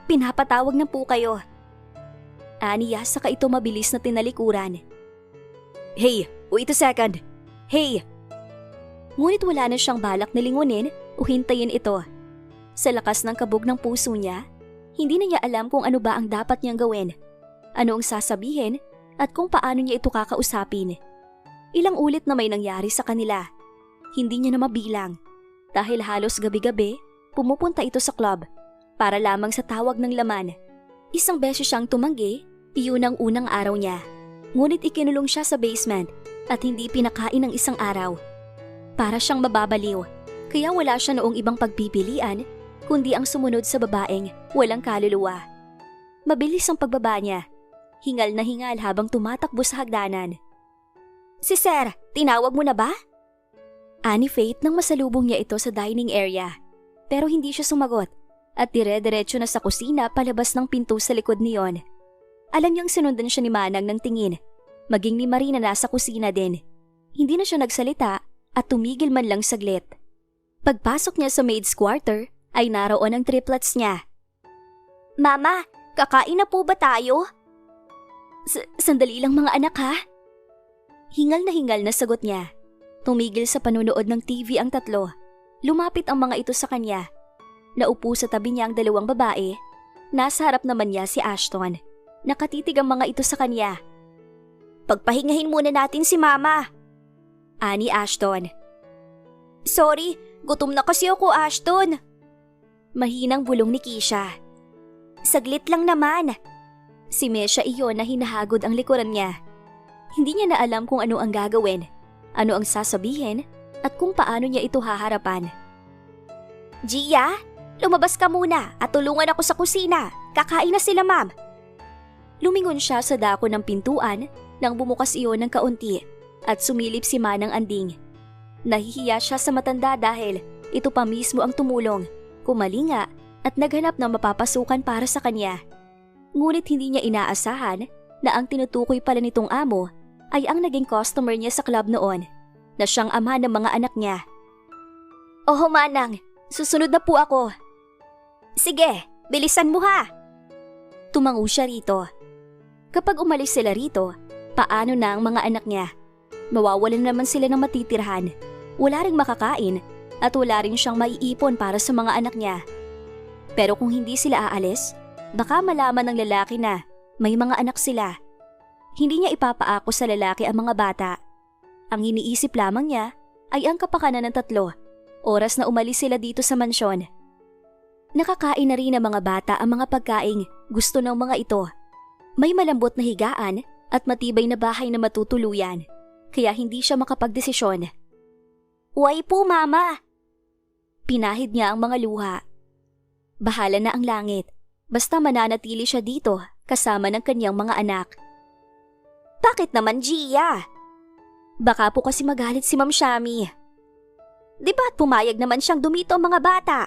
Pinapatawag na po kayo. Aniya saka ito mabilis na tinalikuran. Hey, wait a second. Hey! Ngunit wala na siyang balak na lingunin o hintayin ito. Sa lakas ng kabog ng puso niya, hindi na niya alam kung ano ba ang dapat niyang gawin, ano ang sasabihin at kung paano niya ito kakausapin. Ilang ulit na may nangyari sa kanila. Hindi niya na mabilang dahil halos gabi-gabi pumupunta ito sa club para lamang sa tawag ng laman. Isang beses siyang tumanggi, iyon ang unang araw niya. Ngunit ikinulong siya sa basement at hindi pinakain ng isang araw. Para siyang mababaliw, kaya wala siya noong ibang pagpipilian kundi ang sumunod sa babaeng walang kaluluwa. Mabilis ang pagbaba niya. Hingal na hingal habang tumatakbo sa hagdanan. Si Sir, tinawag mo na ba? Ani Faith nang masalubong niya ito sa dining area. Pero hindi siya sumagot at dire-diretso na sa kusina palabas ng pinto sa likod niyon. Alam niyang sinundan siya ni Manang ng tingin. Maging ni Marina nasa kusina din. Hindi na siya nagsalita at tumigil man lang saglit. Pagpasok niya sa maid's quarter ay naroon ang triplets niya. Mama, kakain na po ba tayo? Sandali lang mga anak ha? Hingal na sagot niya. Tumigil sa panunood ng TV ang tatlo. Lumapit ang mga ito sa kanya. Naupo sa tabi niya ang dalawang babae. Nasa harap naman niya si Ashton. Nakatitig ang mga ito sa kanya. Pagpahingahin muna natin si Mama. Ani Ashton. Sorry, gutom na kasi ako, Ashton. Mahinang bulong ni Keisha. Saglit lang naman. Si Mesha iyon na hinahagod ang likuran niya. Hindi niya na alam kung ano ang gagawin, ano ang sasabihin, at kung paano niya ito haharapan. Gia, lumabas ka muna at tulungan ako sa kusina. Kakain na sila, ma'am. Lumingon siya sa dako ng pintuan nang bumukas iyon ng kaunti at sumilip si Manang Anding. Nahihiya siya sa matanda dahil ito pa mismo ang tumulong, kumalinga at naghanap ng mapapasukan para sa kanya. Ngunit hindi niya inaasahan na ang tinutukoy pala nitong amo ay ang naging customer niya sa club noon, na siyang ama ng mga anak niya. Oh Manang, susunod na po ako. Sige, bilisan mo ha. Tumango siya rito. Kapag umalis sila rito, paano na ang mga anak niya? Mawawalan naman sila ng matitirhan. Wala ring makakain at wala rin siyang maiipon para sa mga anak niya. Pero kung hindi sila aalis, baka malaman ng lalaki na may mga anak sila. Hindi niya ipapaako sa lalaki ang mga bata. Ang iniisip lamang niya ay ang kapakanan ng tatlo, oras na umalis sila dito sa mansyon. Nakakain na rin ng mga bata ang mga pagkaing gusto ng mga ito. May malambot na higaan at matibay na bahay na matutuluyan, kaya hindi siya makapagdesisyon. Uy po, Mama! Pinahid niya ang mga luha. Bahala na ang langit, basta mananatili siya dito kasama ng kanyang mga anak. Bakit naman, Gia? Baka po kasi magalit si Ma'am Shami. Di ba't pumayag naman siyang dumito ang mga bata?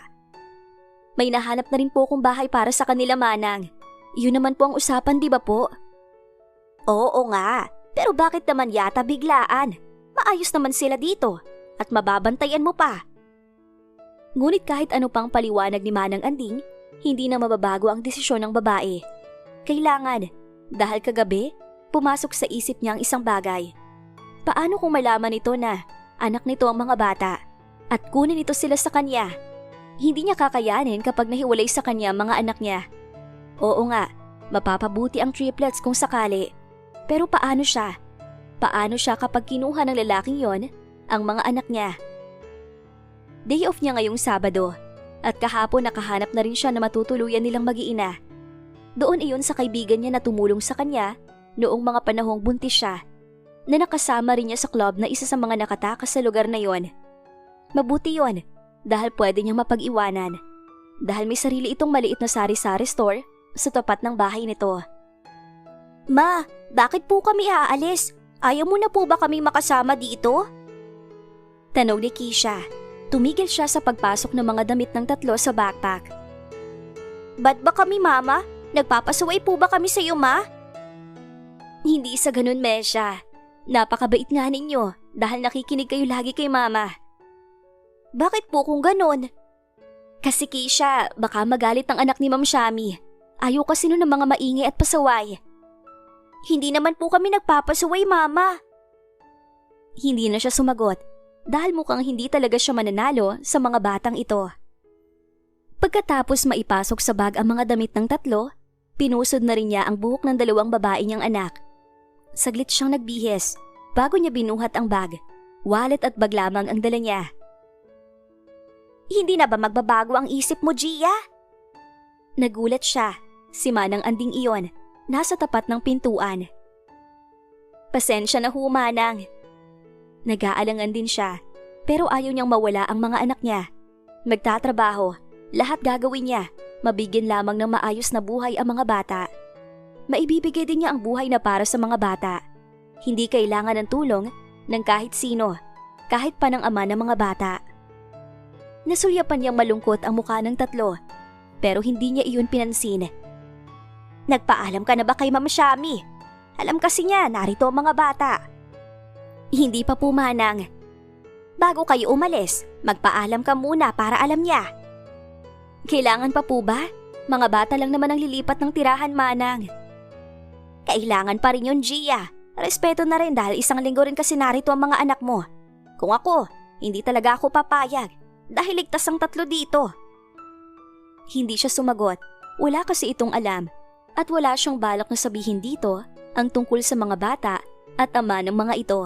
May nahanap na rin po akong bahay para sa kanila, Manang. Yun naman po ang usapan, di ba po? Oo nga, pero bakit naman yata biglaan? Maayos naman sila dito at mababantayan mo pa. Ngunit kahit ano pang paliwanag ni Manang Anding, hindi na mababago ang desisyon ng babae. Kailangan, dahil kagabi, pumasok sa isip niya ang isang bagay. Paano kung malaman nito na anak nito ang mga bata at kunin ito sila sa kanya? Hindi niya kakayanin kapag nahiwalay sa kanya mga anak niya. Oo nga, mapapabuti ang triplets kung sakali. Pero paano siya? Paano siya kapag kinuha ng lalaking yon ang mga anak niya? Day off niya ngayong Sabado at kahapon nakahanap na rin siya na matutuluyan nilang mag-iina. Doon iyon sa kaibigan niya na tumulong sa kanya noong mga panahong buntis siya, na nakasama rin niya sa club na isa sa mga nakatakas sa lugar na yon. Mabuti yon dahil pwede niyang mapag-iwanan. Dahil may sarili itong maliit na sari-sari store sa tapat ng bahay nito. Ma, bakit po kami aalis? Ayaw mo na po ba kami makasama dito? Tanong ni Keisha. Tumigil siya sa pagpasok ng mga damit ng tatlo sa backpack. Ba't ba kami, Mama? Nagpapasuway po ba kami sa iyo, Ma? Hindi sa ganun, Mesha. Napakabait nga ninyo dahil nakikinig kayo lagi kay Mama. Bakit po kung ganun? Kasi Keisha, baka magalit ang anak ni Ma'am Shami. Ayaw kasi nun ng mga maingay at pasaway. Hindi naman po kami nagpapasuway, Mama. Hindi na siya sumagot dahil mukhang hindi talaga siya mananalo sa mga batang ito. Pagkatapos maipasok sa bag ang mga damit ng tatlo, pinusod na rin niya ang buhok ng dalawang babae niyang anak. Saglit siyang nagbihis bago niya binuhat ang bag. Wallet at bag lamang ang dala niya. Hindi na ba magbabago ang isip mo, Gia? Nagulat siya. Si Manang Anding iyon, nasa tapat ng pintuan. Pasensya na ho, Manang. Nag-aalangan din siya, pero ayaw niyang mawala ang mga anak niya. Magtatrabaho, lahat gagawin niya, mabigyan lamang ng maayos na buhay ang mga bata. Maibibigay din niya ang buhay na para sa mga bata. Hindi kailangan ng tulong ng kahit sino, kahit pa ng ama ng mga bata. Nasulyapan niyang malungkot ang mukha ng tatlo, pero hindi niya iyon pinansin. Nagpaalam ka na ba kay Ma'am Shami? Alam kasi niya, narito ang mga bata. Hindi pa po, Manang. Bago kayo umalis, magpaalam ka muna para alam niya. Kailangan pa po ba? Mga bata lang naman ang lilipat ng tirahan, Manang. Kailangan pa rin yun, Gia. Respeto na rin dahil isang linggo rin kasi narito ang mga anak mo. Kung ako, hindi talaga ako papayag dahil ligtas ang tatlo dito. Hindi siya sumagot. Wala kasi itong alam at wala siyang balak na sabihin dito ang tungkol sa mga bata at ama ng mga ito.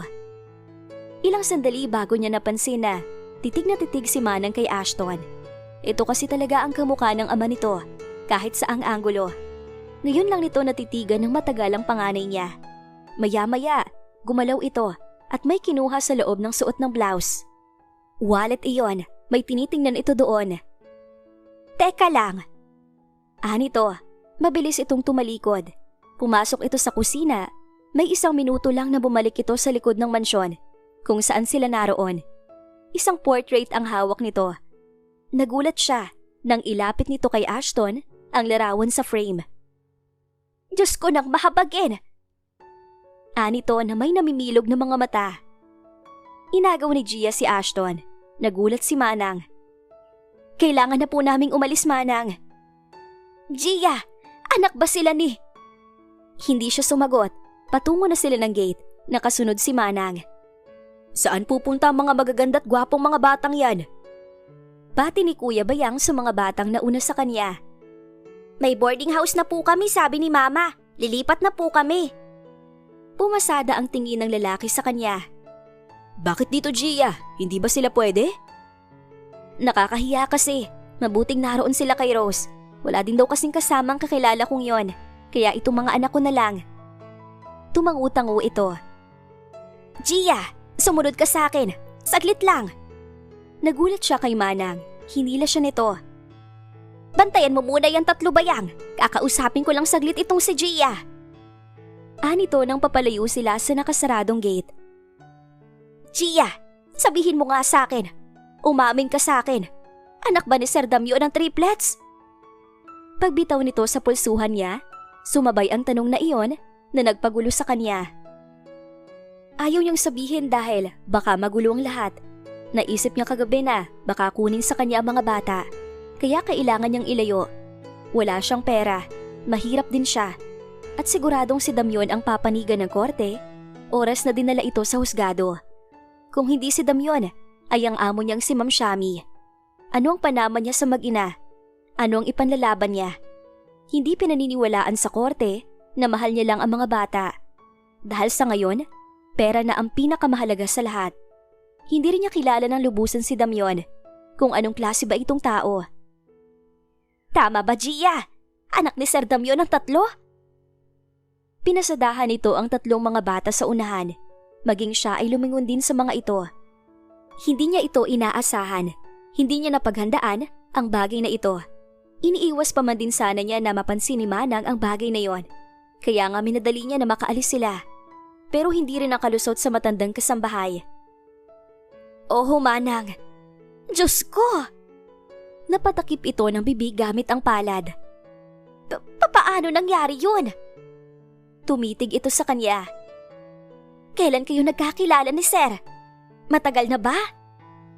Ilang sandali bago niya napansin na titig si Manang kay Ashton. Ito kasi talaga ang kamukha ng ama nito kahit saang anggulo. Ngayon lang nito natitigan ng matagal ang panganay niya. Maya-maya, gumalaw ito at may kinuha sa loob ng suot ng blouse. Wallet iyon, may tinitingnan ito doon. Teka lang. Nito, mabilis itong tumalikod. Pumasok ito sa kusina, may isang minuto lang na bumalik ito sa likod ng mansyon kung saan sila naroon. Isang portrait ang hawak nito. Nagulat siya nang ilapit nito kay Ashton ang larawan sa frame. Diyos ko nang mahabagin! Nito na may namimilog na mga mata. Inagaw ni Gia si Ashton. Nagulat si Manang. Kailangan na po naming umalis, Manang. Gia! Anak ba sila ni? Hindi siya sumagot. Patungo na sila ng gate. Nakasunod si Manang. Saan pupunta ang mga magaganda't gwapong mga batang yan? Pati ni Kuya Bayang sa mga batang nauna sa kanya. May boarding house na po kami, sabi ni Mama. Lilipat na po kami. Pumasada ang tingin ng lalaki sa kanya. Bakit dito, Gia? Hindi ba sila pwede? Nakakahiya kasi. Mabuting naroon sila kay Rose. Wala din daw kasing kasamang kakilala kong yon. Kaya itong mga anak ko na lang. Tumangutango ito. Gia, sumunod ka sa akin. Saglit lang. Nagulat siya kay Manang. Hinila siya nito. Bantayan mo muna yung tatlo, Bayang. Kakausapin ko lang saglit itong si Gia. Nito nang papalayo sila sa nakasaradong gate. Gia, sabihin mo nga sa akin. Umamin ka sa akin. Anak ba ni Sir Damyo ng triplets? Pagbitaw nito sa pulsuhan niya, sumabay ang tanong na iyon na nagpagulo sa kanya. Ayaw niyang sabihin dahil baka magulo ang lahat. Naisip niya kagabi na baka kunin sa kanya ang mga bata. Kaya kailangan niyang ilayo. Wala siyang pera, mahirap din siya. At siguradong si Damyon ang papanigan ng korte, oras na dinala ito sa husgado. Kung hindi si Damyon, ay ang amo niyang si Ma'am Shami. Ano ang panama niya sa mag-ina? Ano ang ipanlalaban niya? Hindi pinaniniwalaan sa korte na mahal niya lang ang mga bata. Dahil sa ngayon, pera na ang pinakamahalaga sa lahat. Hindi rin niya kilala ng lubusan si Damyon. Kung anong klase ba itong tao. Tama ba, Gia? Anak ni Sir Damyon ang tatlo? Pinasadahan nito ang tatlong mga bata sa unahan. Maging siya ay lumingon din sa mga ito. Hindi niya ito inaasahan. Hindi niya napaghandaan ang bagay na ito. Iniiwas pa man din sana niya na mapansin ni Manang ang bagay na yon. Kaya nga minadali niya na makaalis sila. Pero hindi rin nakalusot sa matandang kasambahay. Oo, Manang. Diyos ko! Napatakip ito ng bibig gamit ang palad. Paano nangyari yun? Tumitig ito sa kanya. Kailan kayo nagkakilala ni Sir? Matagal na ba?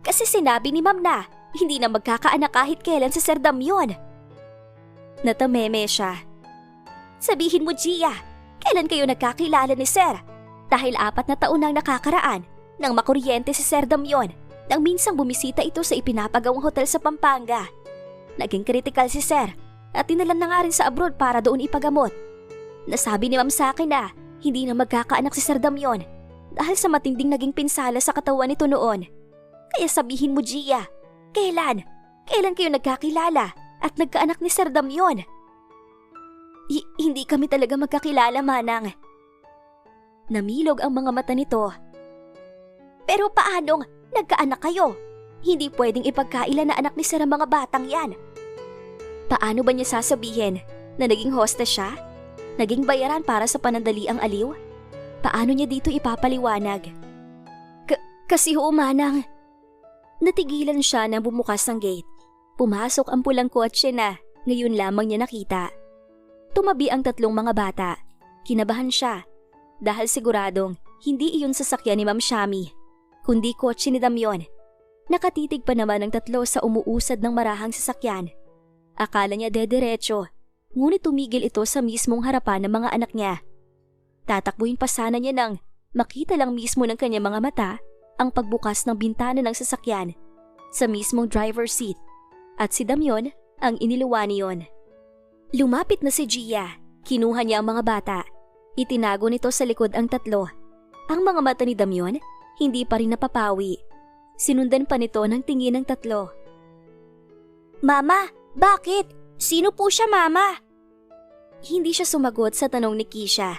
Kasi sinabi ni Ma'am na hindi na magkakaanak kahit kailan sa Sir Damion. Natameme siya. Sabihin mo, Gia, kailan kayo nagkakilala ni Sir? Dahil 4 na taon nang nakakaraan nang makuryente si Sir Damion nang minsang bumisita ito sa ipinapagawang hotel sa Pampanga. Naging kritikal si Sir at dinalan na nga rin sa abroad para doon ipagamot. Nasabi ni Ma'am sa akin na hindi na magkakaanak si Sir Damion dahil sa matinding naging pinsala sa katawan nito noon. Kaya sabihin mo, Gia, kailan? Kailan kayo nagkakilala at nagkaanak ni Sir Damion? Hindi kami talaga magkakilala, Manang. Namilog ang mga mata nito. Pero paanong nagkaanak kayo? Hindi pwedeng ipagkaila na anak ni Sir ang mga batang yan. Paano ba niya sasabihin na naging hostess siya? Naging bayaran para sa panandaliang aliw? Paano niya dito ipapaliwanag? Kasi ho, Manang. Natigilan siya nang bumukas ang gate. Pumasok ang pulang kotse na ngayon lamang niya nakita. Tumabi ang 3 mga bata. Kinabahan siya dahil siguradong hindi iyon sasakyan ni Ma'am Shami, kundi kotse ni Damion. Nakatitig pa naman ang 3 sa umuusad ng marahang sasakyan. Akala niya dediretso, ngunit tumigil ito sa mismong harapan ng mga anak niya. Tatakbuhin pa sana niya nang makita lang mismo ng kanyang mga mata ang pagbukas ng bintana ng sasakyan sa mismong driver's seat at si Damion ang iniluwa niyon. Lumapit na si Gia, kinuha niya ang mga bata. Itinago nito sa likod ang 3. Ang mga mata ni Damion hindi pa rin napapawi. Sinundan pa nito ng tingin ng 3. Mama, bakit? Sino po siya, Mama? Hindi siya sumagot sa tanong ni Keisha.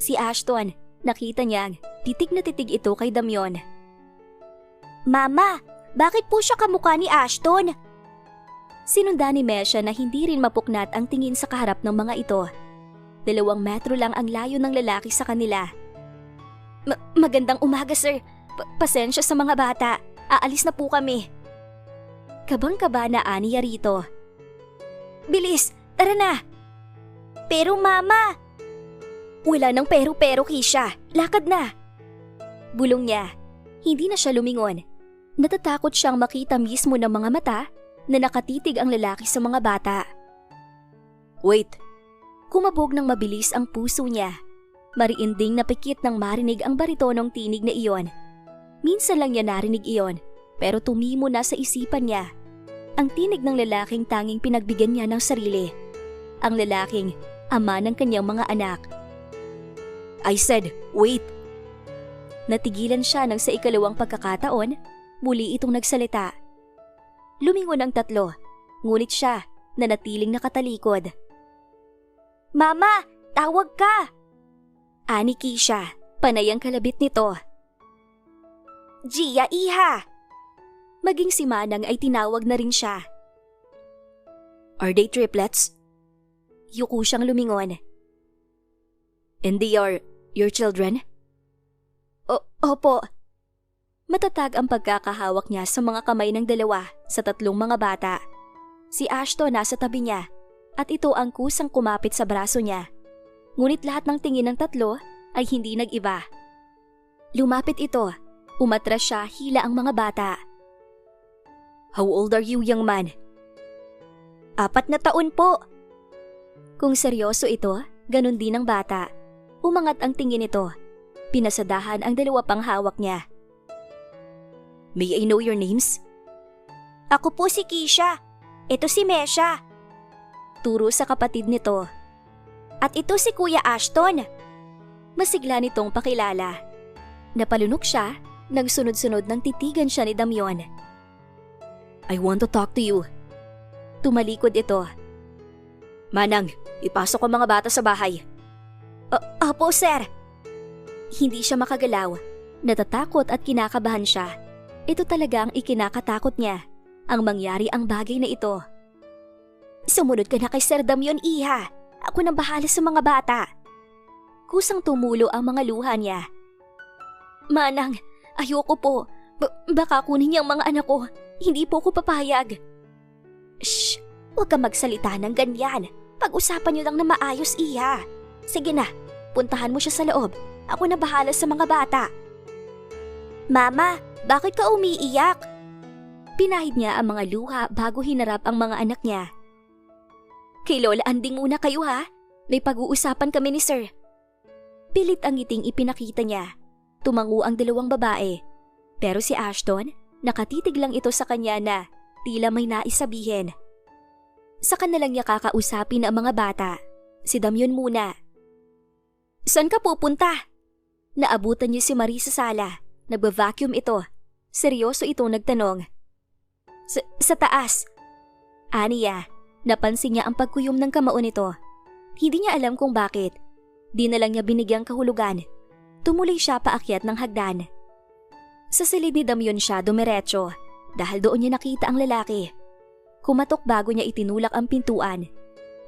Si Ashton, nakita niyang titig na titig ito kay Damion. Mama, bakit po siya kamukha ni Ashton? Sinundan ni Mesha na hindi rin mapuknat ang tingin sa kaharap ng mga ito. 2 metro lang ang layo ng lalaki sa kanila. Magandang umaga, sir. Pasensya sa mga bata. Aalis na po kami. Kabang-kaba na aniya rito. Bilis, tara na. Pero Mama. Wala nang pero-pero, Keisha. Lakad na. Bulong niya. Hindi na siya lumingon. Natatakot siyang makita mismo ng mga mata na nakatitig ang lalaki sa mga bata. Wait. Kumabog ng mabilis ang puso niya. Mariinding napikit nang marinig ang baritonong tinig na iyon. Minsan lang niya narinig iyon, pero tumimo na sa isipan niya. Ang tinig ng lalaking tanging pinagbigyan niya ng sarili. Ang lalaking ama ng kanyang mga anak. I said, wait! Natigilan siya nang sa ikalawang pagkakataon, muli itong nagsalita. Lumingon ang 3, ngunit siya nanatiling nakatalikod. Mama, tawag ka! Ani Keisha, panay ang kalabit nito. Gia, iha! Maging si Manang ay tinawag na rin siya. Are they triplets? Yuko siyang lumingon. And they are your children? Opo. Matatag ang pagkakahawak niya sa mga kamay ng 2 sa 3 mga bata. Si Ashton nasa tabi niya at ito ang kusang kumapit sa braso niya. Ngunit lahat ng tingin ng 3 ay hindi nag-iba. Lumapit ito. Umatras siya, hila ang mga bata. How old are you, young man? 4 na taon po. Kung seryoso ito, ganun din ang bata. Umangat ang tingin nito. Pinasadahan ang 2 pang hawak niya. May I know your names? Ako po si Keisha. Ito si Mesha. Turo sa kapatid nito. At ito si Kuya Ashton. Masigla nitong pakilala. Napalunok siya nang sunod-sunod ng titigan siya ni Damion. I want to talk to you. Tumalikod ito. Manang, ipasok ang mga bata sa bahay. Opo, sir. Hindi siya makagalaw. Natatakot at kinakabahan siya. Ito talaga ang ikinakatakot niya. Ang mangyari ang bagay na ito. Sumunod ka na kay Sir Damion, iha. Ako nang bahala sa mga bata. Kusang tumulo ang mga luha niya. Manang, ayoko po. Baka kunin niya ang mga anak ko. Hindi po ako papayag. Shh! Huwag ka magsalita ng ganyan. Pag-usapan niyo lang na maayos, Iya. Sige na, puntahan mo siya sa loob. Ako na bahala sa mga bata. Mama, bakit ka umiiyak? Pinahid niya ang mga luha bago hinarap ang mga anak niya. Kay Lola Anding muna kayo ha. May pag-uusapan kami ni Sir. Pilit ang ngiting ipinakita niya. Tumango ang dalawang babae. Pero si Ashton, nakatitig lang ito sa kanya na tila may nais sabihin. Saka na lang niya kakausapin ang mga bata. Si Damyon muna. Saan ka pupunta? Naabutan niya si Marie sa sala. Nagba-vacuum ito. Seryoso itong nagtanong. Sa taas. Aniya, napansin niya ang pagkuyom ng kamao nito. Hindi niya alam kung bakit. Di na lang niya binigyang kahulugan. Tumuloy siya paakyat ng hagdan. Sa silid ni Damyon siya dumiretso dahil doon niya nakita ang lalaki. Kumatok bago niya itinulak ang pintuan.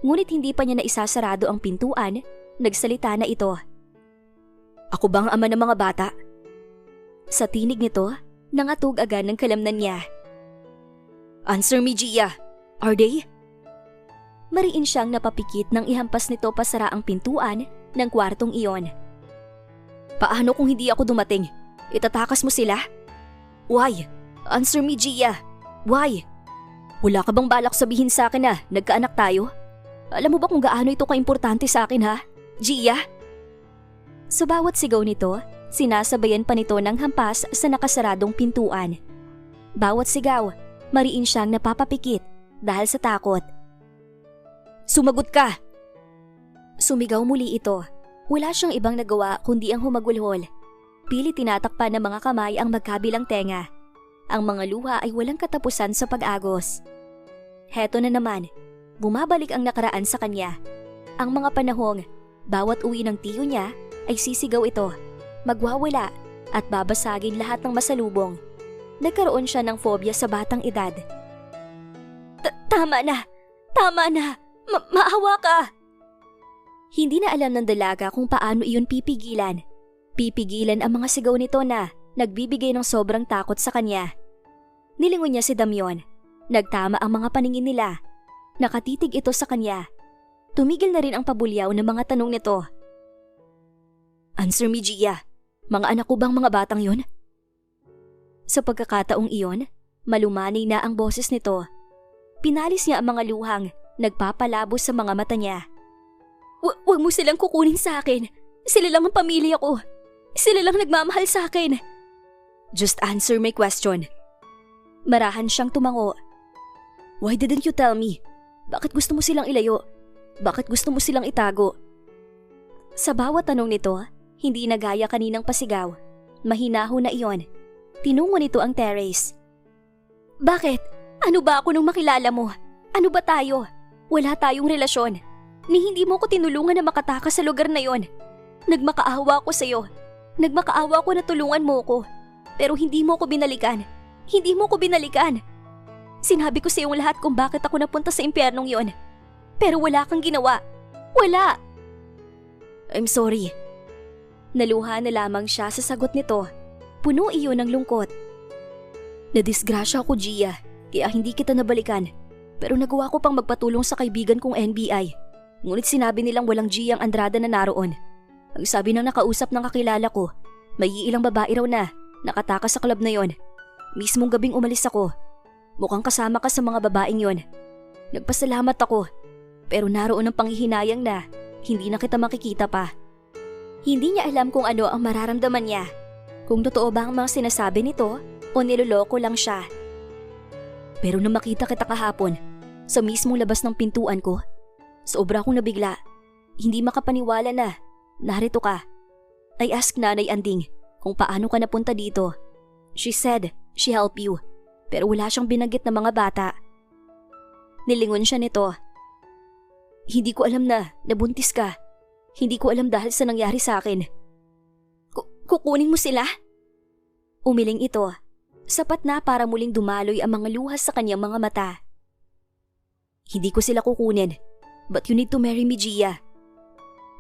Ngunit hindi pa niya naisasarado ang pintuan, nagsalita na ito. Ako bang ama ng mga bata? Sa tinig nito, nangatog agad ng kalamnan niya. Answer me, Gia. Are they? Mariin siyang napapikit nang ihampas nito pasara ang pintuan ng kwartong iyon. Paano kung hindi ako dumating? Itatakas mo sila? Why? Answer me, Gia. Why? Wala ka bang balak sabihin sa akin na nagkaanak tayo? Alam mo ba kung gaano ito kaimportante sa akin ha? Gia? Sa bawat sigaw nito, sinasabayan pa nito ng hampas sa nakasaradong pintuan. Bawat sigaw, mariin siyang napapapikit dahil sa takot. Sumagot ka! Sumigaw muli ito. Wala siyang ibang nagawa kundi ang humagulhol. Pilit tinatakpan ng mga kamay ang magkabilang tenga. Ang mga luha ay walang katapusan sa pag-agos. Heto na naman, bumabalik ang nakaraan sa kanya. Ang mga panahong, bawat uwi ng tiyo niya ay sisigaw ito, magwawala at babasagin lahat ng masalubong. Nagkaroon siya ng phobia sa batang edad. Tama na! Tama na! Maawa ka! Hindi na alam ng dalaga kung paano iyon pipigilan. Pipigilan ang mga sigaw nito na nagbibigay ng sobrang takot sa kanya. Nilingon niya si Damyon. Nagtama ang mga paningin nila. Nakatitig ito sa kanya. Tumigil na rin ang pabulyaw ng mga tanong nito. Answer me, Gia. Mga anak ko bang mga batang yon? Sa pagkakataong iyon, malumanay na ang boses nito. Pinalis niya ang mga luhang nagpapalabo sa mga mata niya. Huwag mo silang kukunin sa akin. Sila lang ang pamilya ko. Sila lang nagmamahal sa akin. Just answer my question. Marahan siyang tumango. Why didn't you tell me? Bakit gusto mo silang ilayo? Bakit gusto mo silang itago? Sa bawat tanong nito, hindi na gaya kaninang pasigaw. Mahinaho na iyon. Tinungo nito ang terrace. Bakit? Ano ba ako nung makilala mo? Ano ba tayo? Wala tayong relasyon. Ni hindi mo ko tinulungan na makatakas sa lugar na yon. Nagmakaawa ko sa'yo. Nagmakaawa ko na tulungan mo ko. Pero hindi mo ko binalikan. Hindi mo ko binalikan. Sinabi ko sa iyong lahat kung bakit ako napunta sa impyernong yon. Pero wala kang ginawa. Wala! I'm sorry. Naluha na lamang siya sa sagot nito. Puno iyon ng lungkot. Nadisgrasya ako, Gia, kaya hindi kita nabalikan. Pero nagawa ko pang magpatulong sa kaibigan kong NBI. Ngunit sinabi nilang walang Gia ang Andrada na naroon. Ang sabi ng nakausap ng kakilala ko, may ilang babae raw na nakatakas sa club na yon. Mismong gabing umalis ako. Mukhang kasama ka sa mga babaeng yon. Nagpasalamat ako. Pero naroon ang panghihinayang na hindi na kita makikita pa. Hindi niya alam kung ano ang mararamdaman niya. Kung totoo ba ang mga sinasabi nito o niloloko lang siya. Pero nang makita kita kahapon, sa mismong labas ng pintuan ko, sobra akong nabigla. Hindi makapaniwala na narito ka. I asked Nanay Anding kung paano ka napunta dito. She said she helped you, pero wala siyang binanggit na mga bata. Nilingon siya nito. Hindi ko alam na nabuntis ka. Hindi ko alam dahil sa nangyari sa akin. Kukunin mo sila? Umiling ito. Sapat na para muling dumaloy ang mga luha sa kanyang mga mata. Hindi ko sila kukunin, but you need to marry me, Gia.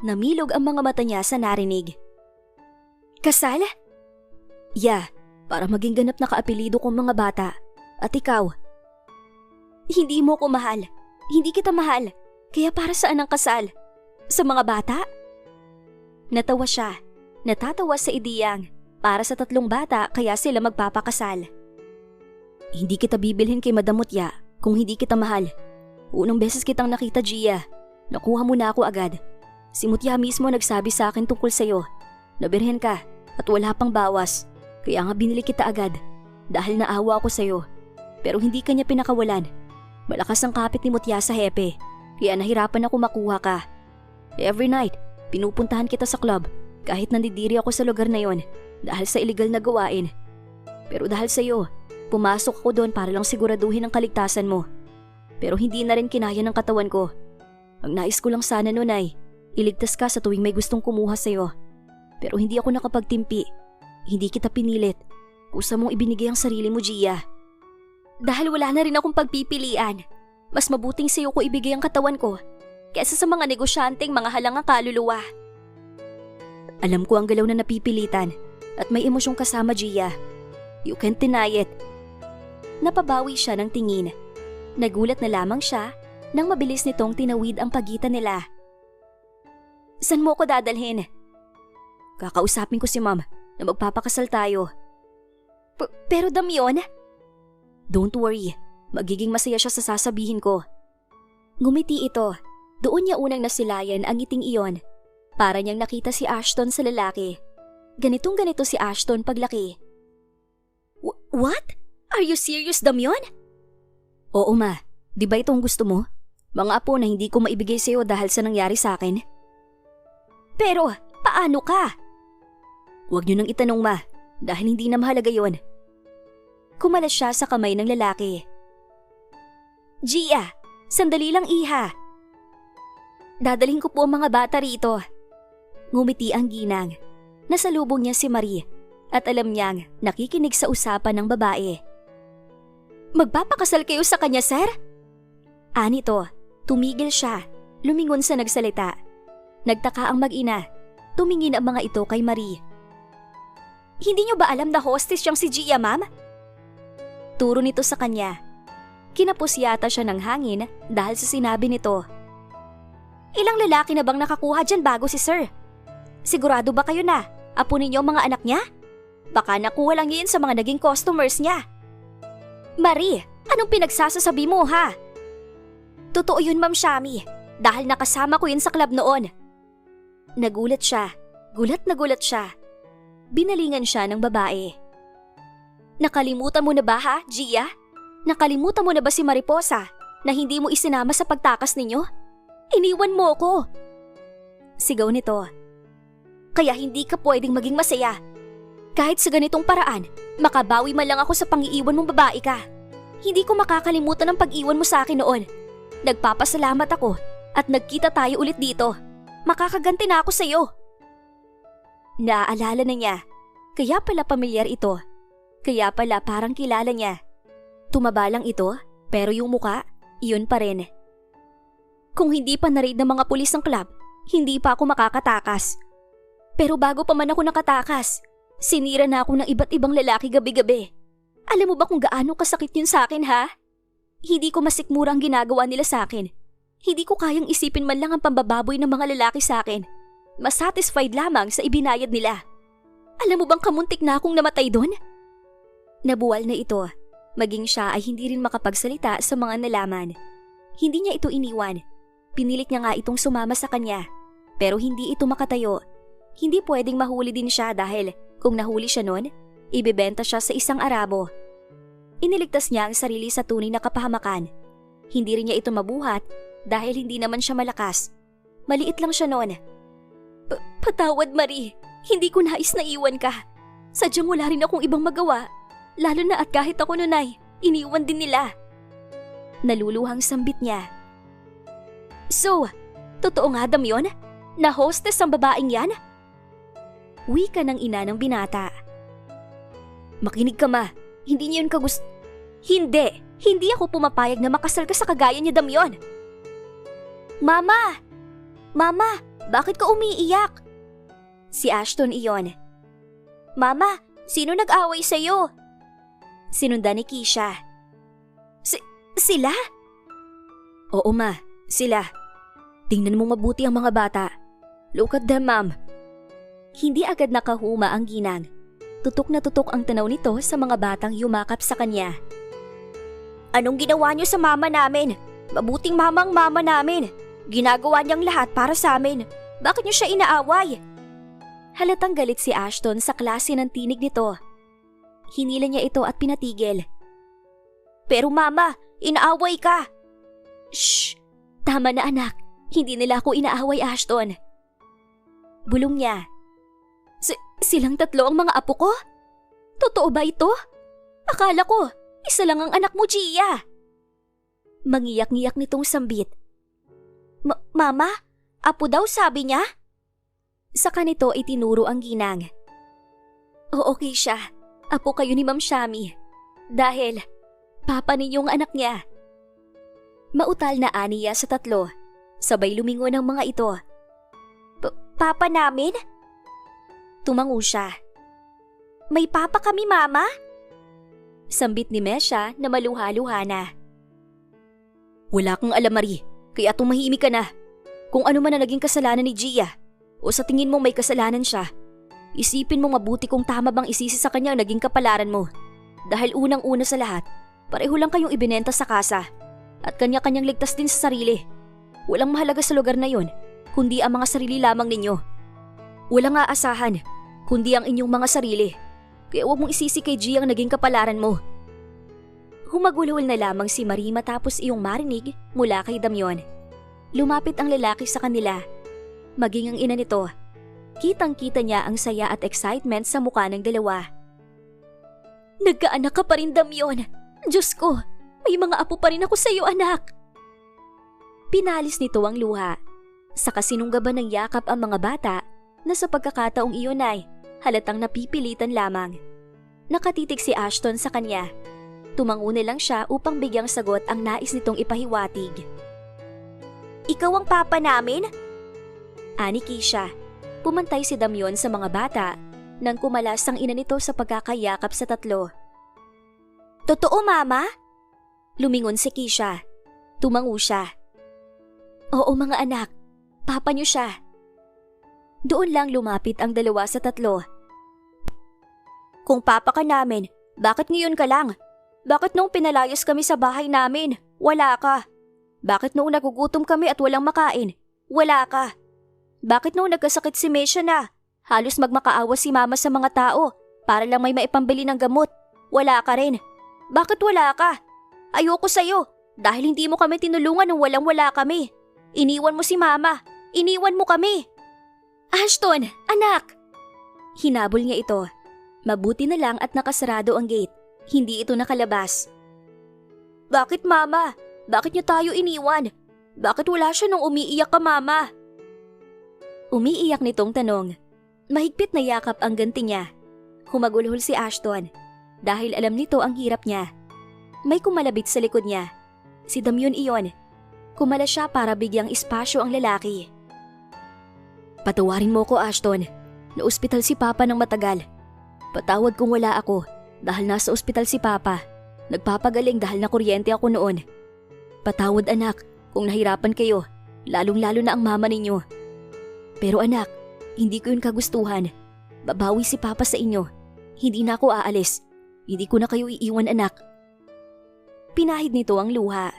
Namilog ang mga mata niya sa narinig. Kasal? Yeah, para maging ganap na kaapelido kong mga bata. At ikaw? Hindi mo ko mahal. Hindi kita mahal. Kaya para saan ang kasal? Sa mga bata? Natawa siya. Natatawa sa ideyang para sa 3 bata kaya sila magpapakasal. Hindi kita bibilhin kay Madam Mutya kung hindi kita mahal. Unang beses kitang nakita, Gia. Nakuha mo na ako agad. Si Mutya mismo nagsabi sa akin tungkol sa'yo. Nabirhen ka at wala pang bawas. Kaya nga binili kita agad dahil naawa ako sa'yo. Pero hindi kanya pinakawalan. Malakas ang kapit ni Mutya sa hepe. Kaya nahirapan ako makuha ka. Every night, pinupuntahan kita sa club kahit nandidiri ako sa lugar na yon dahil sa illegal na gawain. Pero dahil sa'yo, pumasok ako doon para lang siguraduhin ang kaligtasan mo. Pero hindi na rin kinaya ng katawan ko. Ang nais ko lang sana noon ay iligtas ka sa tuwing may gustong kumuha sa'yo. Pero hindi ako nakapagtimpi. Hindi kita pinilit. Kusa mong ibinigay ang sarili mo, Gia. Dahil wala na rin akong pagpipilian. Mas mabuting sa'yo ko ibigay ang katawan ko kaysa sa mga negosyanteng mga halangang kaluluwa. Alam ko ang galaw na napipilitan at may emosyong kasama, Gia. You can't deny it. Napabawi siya ng tingin. Nagulat na lamang siya nang mabilis nitong tinawid ang pagitan nila. San mo ko dadalhin? Kakausapin ko si Ma'am na magpapakasal tayo. Pero Damyon? Don't worry, magiging masaya siya sa sasabihin ko. Ngumiti ito. Doon niya unang nasilayan ang ngiting iyon. Para niyang nakita si Ashton sa lalaki. Ganitong-ganito si Ashton paglaki. What? Are you serious, Damyon? Oo, Ma. Di ba itong gusto mo? Mga apo na hindi ko maibigay sa'yo dahil sa nangyari sa akin. Pero, paano ka? Huwag niyo nang itanong, Ma. Dahil hindi na mahalaga yon. Kumalas siya sa kamay ng lalaki. Gia, sandali lang, iha. Dadalhin ko po ang mga bata rito. Ngumiti ang ginang. Nasalubong niya si Marie at alam niyang nakikinig sa usapan ng babae. Magpapakasal kayo sa kanya, sir? Anito, tumigil siya. Lumingon sa nagsalita. Nagtaka ang mag-ina. Tumingin ang mga ito kay Marie. Hindi niyo ba alam na hostess siyang si Gia, ma'am? Turo nito sa kanya. Kinapos yata siya ng hangin dahil sa sinabi nito. Ilang lalaki na bang nakakuha dyan bago si sir? Sigurado ba kayo na apo ninyo ang mga anak niya? Baka nakuha lang yun sa mga naging customers niya. Marie, anong pinagsasasabi mo, ha? Totoo yun, Ma'am Shami, dahil nakasama ko yun sa club noon. Nagulat siya. Gulat na gulat siya. Binalingan siya ng babae. Nakalimutan mo na ba, ha, Gia? Nakalimutan mo na ba si Mariposa na hindi mo isinama sa pagtakas ninyo? Iniwan mo ko. Sigaw nito. Kaya hindi ka pwedeng maging masaya. Kahit sa ganitong paraan, makabawi man lang ako sa pangiiwan mong babae ka. Hindi ko makakalimutan ang pag-iwan mo sa akin noon. Nagpapasalamat ako at nagkita tayo ulit dito. Makakaganti na ako sa iyo. Naaalala na niya. Kaya pala pamilyar ito. Kaya pala parang kilala niya. Tumaba lang ito, pero yung muka, iyon pa rin. Kung hindi pa na-raid ng mga pulis ng club, hindi pa ako makakatakas. Pero bago pa man ako nakatakas, sinira na ako ng iba't ibang lalaki gabi-gabi. Alam mo ba kung gaano kasakit yun sa akin, ha? Hindi ko masikmura ang ginagawa nila sa akin. Hindi ko kayang isipin man lang ang pambababoy ng mga lalaki sa akin. Mas satisfied lamang sa ibinayad nila. Alam mo bang kamuntik na akong namatay doon? Nabuwal na ito. Maging siya ay hindi rin makapagsalita sa mga nalaman. Hindi niya ito iniwan. Pinilit niya nga itong sumama sa kanya. Pero hindi ito makatayo. Hindi pwedeng mahuli din siya dahil kung nahuli siya noon, ibebenta siya sa isang Arabo. Iniligtas niya ang sarili sa tunay na kapahamakan. Hindi rin niya ito mabuhat dahil hindi naman siya malakas. Maliit lang siya noon. Patawad, Marie. Hindi ko nais na iwan ka. Sadyang wala rin akong ibang magawa. Lalo na at kahit ako noon ay iniwan din nila. Naluluhang sambit niya. So, totoo nga, Damyon? Na hostess ang babaeng yan? Wika ng ina ng binata. Makinig ka, Ma. Hindi niya yun Hindi! Hindi ako pumapayag na makasal ka sa kagaya niya, Damyon. Mama! Mama! Bakit ka umiiyak? Si Ashton iyon. Mama, Sino nag-away sa'yo? Sinundan ni Keisha. Sila? Oo ma, sila. Tingnan mo mabuti ang mga bata. Look at them, ma'am. Hindi agad nakahuma ang ginang. Tutok na tutok ang tanaw nito sa mga batang yumakap sa kanya. Anong ginawa niyo sa mama namin? Mabuting mama ang mama namin. Ginagawa niyang lahat para sa amin. Bakit niyo siya inaaway? Halatang galit si Ashton sa klase ng tinig nito. Hinila niya ito at pinatigil. Pero mama, inaaway ka. Shh! Tama na anak. Hindi nila ako inaaway, Ashton. Bulong niya. Silang tatlo ang mga apo ko? Totoo ba ito? Akala ko, isa lang ang anak mo, Gia. Mangiyak-ngiyak nitong sambit. Mama, apo daw sabi niya? Sa kanito itinuro ang ginang. Oo, Keisha. Apo kayo ni Ma'am Shami. Dahil, papa ninyong anak niya. Mautal na aniya sa tatlo. Sabay lumingon ang mga ito. Papa namin? Tumango siya. May papa kami, mama? Sambit ni Mesha na maluha-luha na. Wala kang alam, Marie, kaya tumahimik ka na. Kung ano man ang naging kasalanan ni Gia, o sa tingin mo may kasalanan siya, isipin mo mabuti kung tama bang isisi sa kanya ang naging kapalaran mo. Dahil unang-una sa lahat, pareho lang kayong ibinenta sa kasa, at kanya-kanyang ligtas din sa sarili. Walang mahalaga sa lugar na yon, kundi ang mga sarili lamang ninyo. Walang aasahan, kundi ang inyong mga sarili. Kaya huwag mong isisi kay Gia ang naging kapalaran mo. Humagulhol na lamang si Marie matapos iyong marinig mula kay Damion. Lumapit ang lalaki sa kanila. Maging ang ina nito. Kitang-kita niya ang saya at excitement sa mukha ng dalawa. Nagkaanak ka pa rin, Damion. Diyos ko, may mga apo pa rin ako sa iyo, anak. Pinalis nito ang luha. Sa kasinunggaban ng yakap ang mga bata na sa pagkakataong iyon ay halatang napipilitan lamang. Nakatitig si Ashton sa kanya. Tumango na lang siya upang bigyang sagot ang nais nitong ipahiwatig. Ikaw ang papa namin? Ani Keisha. Pumantay si Damion sa mga bata nang kumalas ang ina nito sa pagkakayakap sa tatlo. Totoo, mama? Lumingon si Keisha. Tumango siya. Oo mga anak, papa niyo siya. Doon lang lumapit ang dalawa sa tatlo. Kung papa ka namin, bakit ngayon ka lang? Bakit nung pinalayas kami sa bahay namin, wala ka? Bakit nung nagugutom kami at walang makain, wala ka? Bakit nung nagkasakit si Mesha na, halos magmakaawa si mama sa mga tao para lang may maipambili ng gamot, wala ka rin? Bakit wala ka? Ayoko sa'yo dahil hindi mo kami tinulungan nung walang-wala kami. Iniwan mo si mama, iniwan mo kami. Ashton, anak! Hinabol niya ito. Mabuti na lang at nakasarado ang gate. Hindi ito nakalabas. Bakit mama? Bakit niyo tayo iniwan? Bakit wala siya nung umiiyak ka, mama? Umiiyak nitong tanong. Mahigpit na yakap ang ganti niya. Humagulhol si Ashton. Dahil alam nito ang hirap niya. May kumalabit sa likod niya. Si Damion iyon. Kumala siya para bigyang espasyo ang lalaki. Patawarin mo ko, Ashton. Na-ospital si Papa ng matagal. Patawad kung wala ako dahil nasa ospital si Papa. Nagpapagaling dahil nakuryente ako noon. Patawad anak kung nahirapan kayo, lalong-lalo na ang mama ninyo. Pero anak, hindi ko yun kagustuhan. Babawi si Papa sa inyo. Hindi na ako aalis. Hindi ko na kayo iiwan, anak. Pinahid nito ang luha.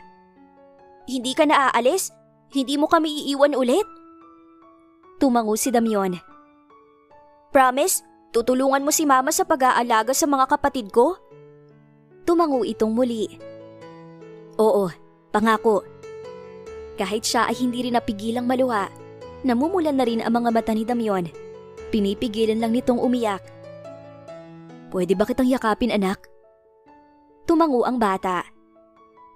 Hindi ka na aalis? Hindi mo kami iiwan ulit? Tumango si Damion. Promise? Tutulungan mo si mama sa pag-aalaga sa mga kapatid ko? Tumango itong muli. Oo, pangako. Kahit siya ay hindi rin napigilang maluha, namumulan na rin ang mga mata ni Damion. Pinipigilan lang nitong umiyak. Pwede ba kitang yakapin, anak? Tumango ang bata.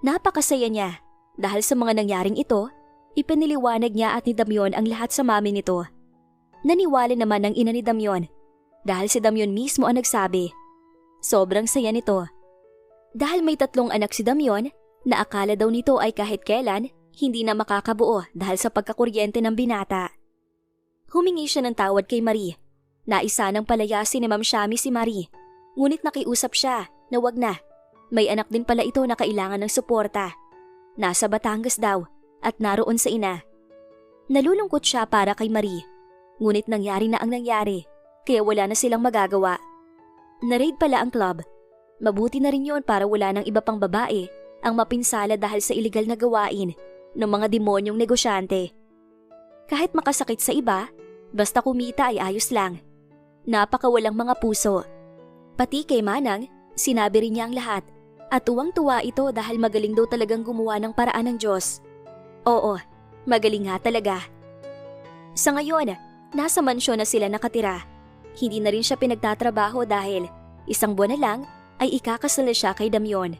Napakasaya niya dahil sa mga nangyaring ito, ipiniliwanag niya at ni Damion ang lahat sa mami nito. Naniwala naman ang ina ni Damion dahil si Damion mismo ang nagsabi. Sobrang saya nito. Dahil may 3 anak si Damion, na akala daw nito ay kahit kailan hindi na makakabuo dahil sa pagkakuryente ng binata. Humingi siya ng tawad kay Marie. Naisa ng palayasin ni Ma'am Shami si Marie Ngunit nakiusap siya na wag na. May anak din pala ito na kailangan ng suporta. Nasa Batangas daw at naroon sa ina. Nalulungkot siya para kay Marie. Ngunit nangyari na ang nangyari, kaya wala na silang magagawa. Na-raid pala ang club. Mabuti na rin yun para wala ng iba pang babae ang mapinsala dahil sa iligal na gawain ng mga demonyong negosyante. Kahit makasakit sa iba, basta kumita ay ayos lang. Napakawalang mga puso. Pati kay Manang, sinabi rin niya ang lahat at tuwang-tuwa ito dahil magaling daw talagang gumawa ng paraan ng Diyos. Oo, magaling nga talaga. Sa ngayon, nasa mansyon na sila nakatira. Hindi na rin siya pinagtatrabaho dahil 1 buwan na lang ay ikakasal na siya kay Damion.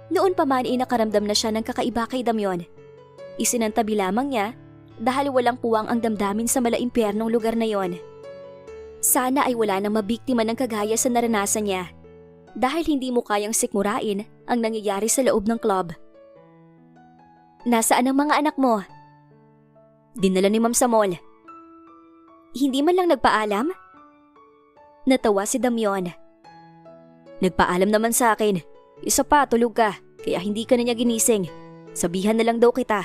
Noon pa man ay nakaramdam na siya ng kakaiba kay Damion. Isinantabi lamang niya dahil walang puwang ang damdamin sa malaimpyernong lugar na yon. Sana ay wala nang mabiktima ng kagaya sa naranasan niya dahil hindi mo kayang sikmurain ang nangyayari sa loob ng club. Nasaan ang mga anak mo? Dinala ni Ma'am sa mall. Hindi man lang nagpaalam? Natawa si Damion. Nagpaalam naman sa akin. Isa pa, tulog ka, kaya hindi ka na niya ginising. Sabihan na lang daw kita.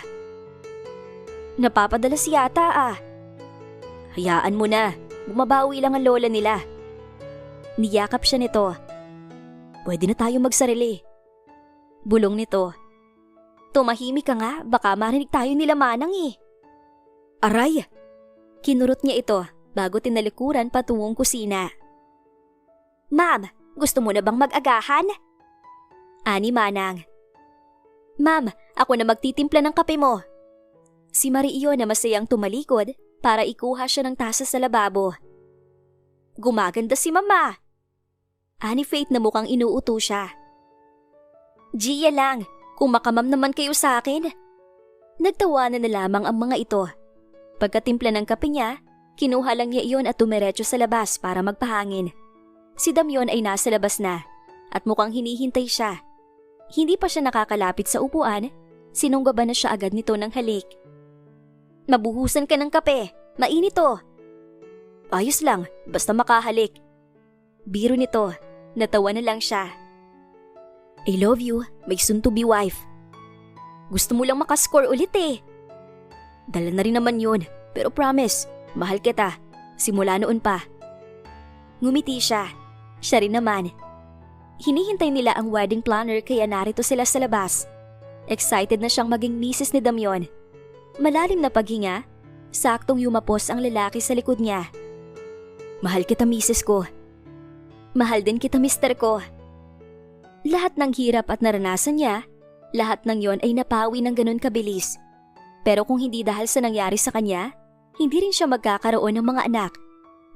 Napapadalas yata ah. Hayaan mo na, bumabawi lang ang lola nila. Niyakap siya nito. Pwede na tayo magsarili. Bulong nito. Tumahimik ka nga, baka marinig tayo nila Manang eh. Aray! Kinurot niya ito bago tinalikuran patungong kusina. Ma'am, gusto mo na bang mag-agahan? Ani Manang. Ma'am, ako na magtitimpla ng kape mo. Si Marie na masayang tumalikod para ikuha siya ng tasa sa lababo. Gumaganda si Mama. Ani Faith na mukhang inuuto siya. Gia lang, kung makamam naman kayo sa akin. Nagtawanan na lamang ang mga ito. Pagkatimpla ng kape niya, kinuha lang niya iyon at tumiretso sa labas para magpahangin. Si Damion ay nasa labas na at mukhang hinihintay siya. Hindi pa siya nakakalapit sa upuan, sinunggaban na siya agad nito ng halik. Mabuhusan ka ng kape, mainit to. Ayos lang, basta makahalik. Biro nito, natawa na lang siya. I love you, my soon-to-be wife. Gusto mo lang makascore ulit eh. Dala na rin naman yun, pero promise, mahal kita, simula noon pa. Ngumiti siya, siya rin naman. Hinihintay nila ang wedding planner kaya narito sila sa labas. Excited na siyang maging misis ni Damion. Malalim na paghinga, saktong yumapos ang lalaki sa likod niya. Mahal kita misis ko. Mahal din kita mister ko. Lahat ng hirap at naranasan niya, lahat ng yon ay napawi ng ganun kabilis. Pero kung hindi dahil sa nangyari sa kanya, hindi rin siya magkakaroon ng mga anak.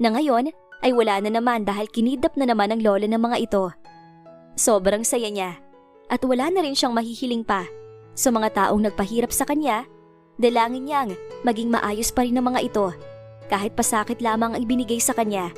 Na ngayon ay wala na naman dahil kinidnap na naman ang lola ng mga ito. Sobrang saya niya at wala na rin siyang mahihiling pa. Sa mga taong nagpahirap sa kanya, dalangin niyang maging maayos pa rin ang mga ito kahit pasakit lamang ang ibinigay sa kanya.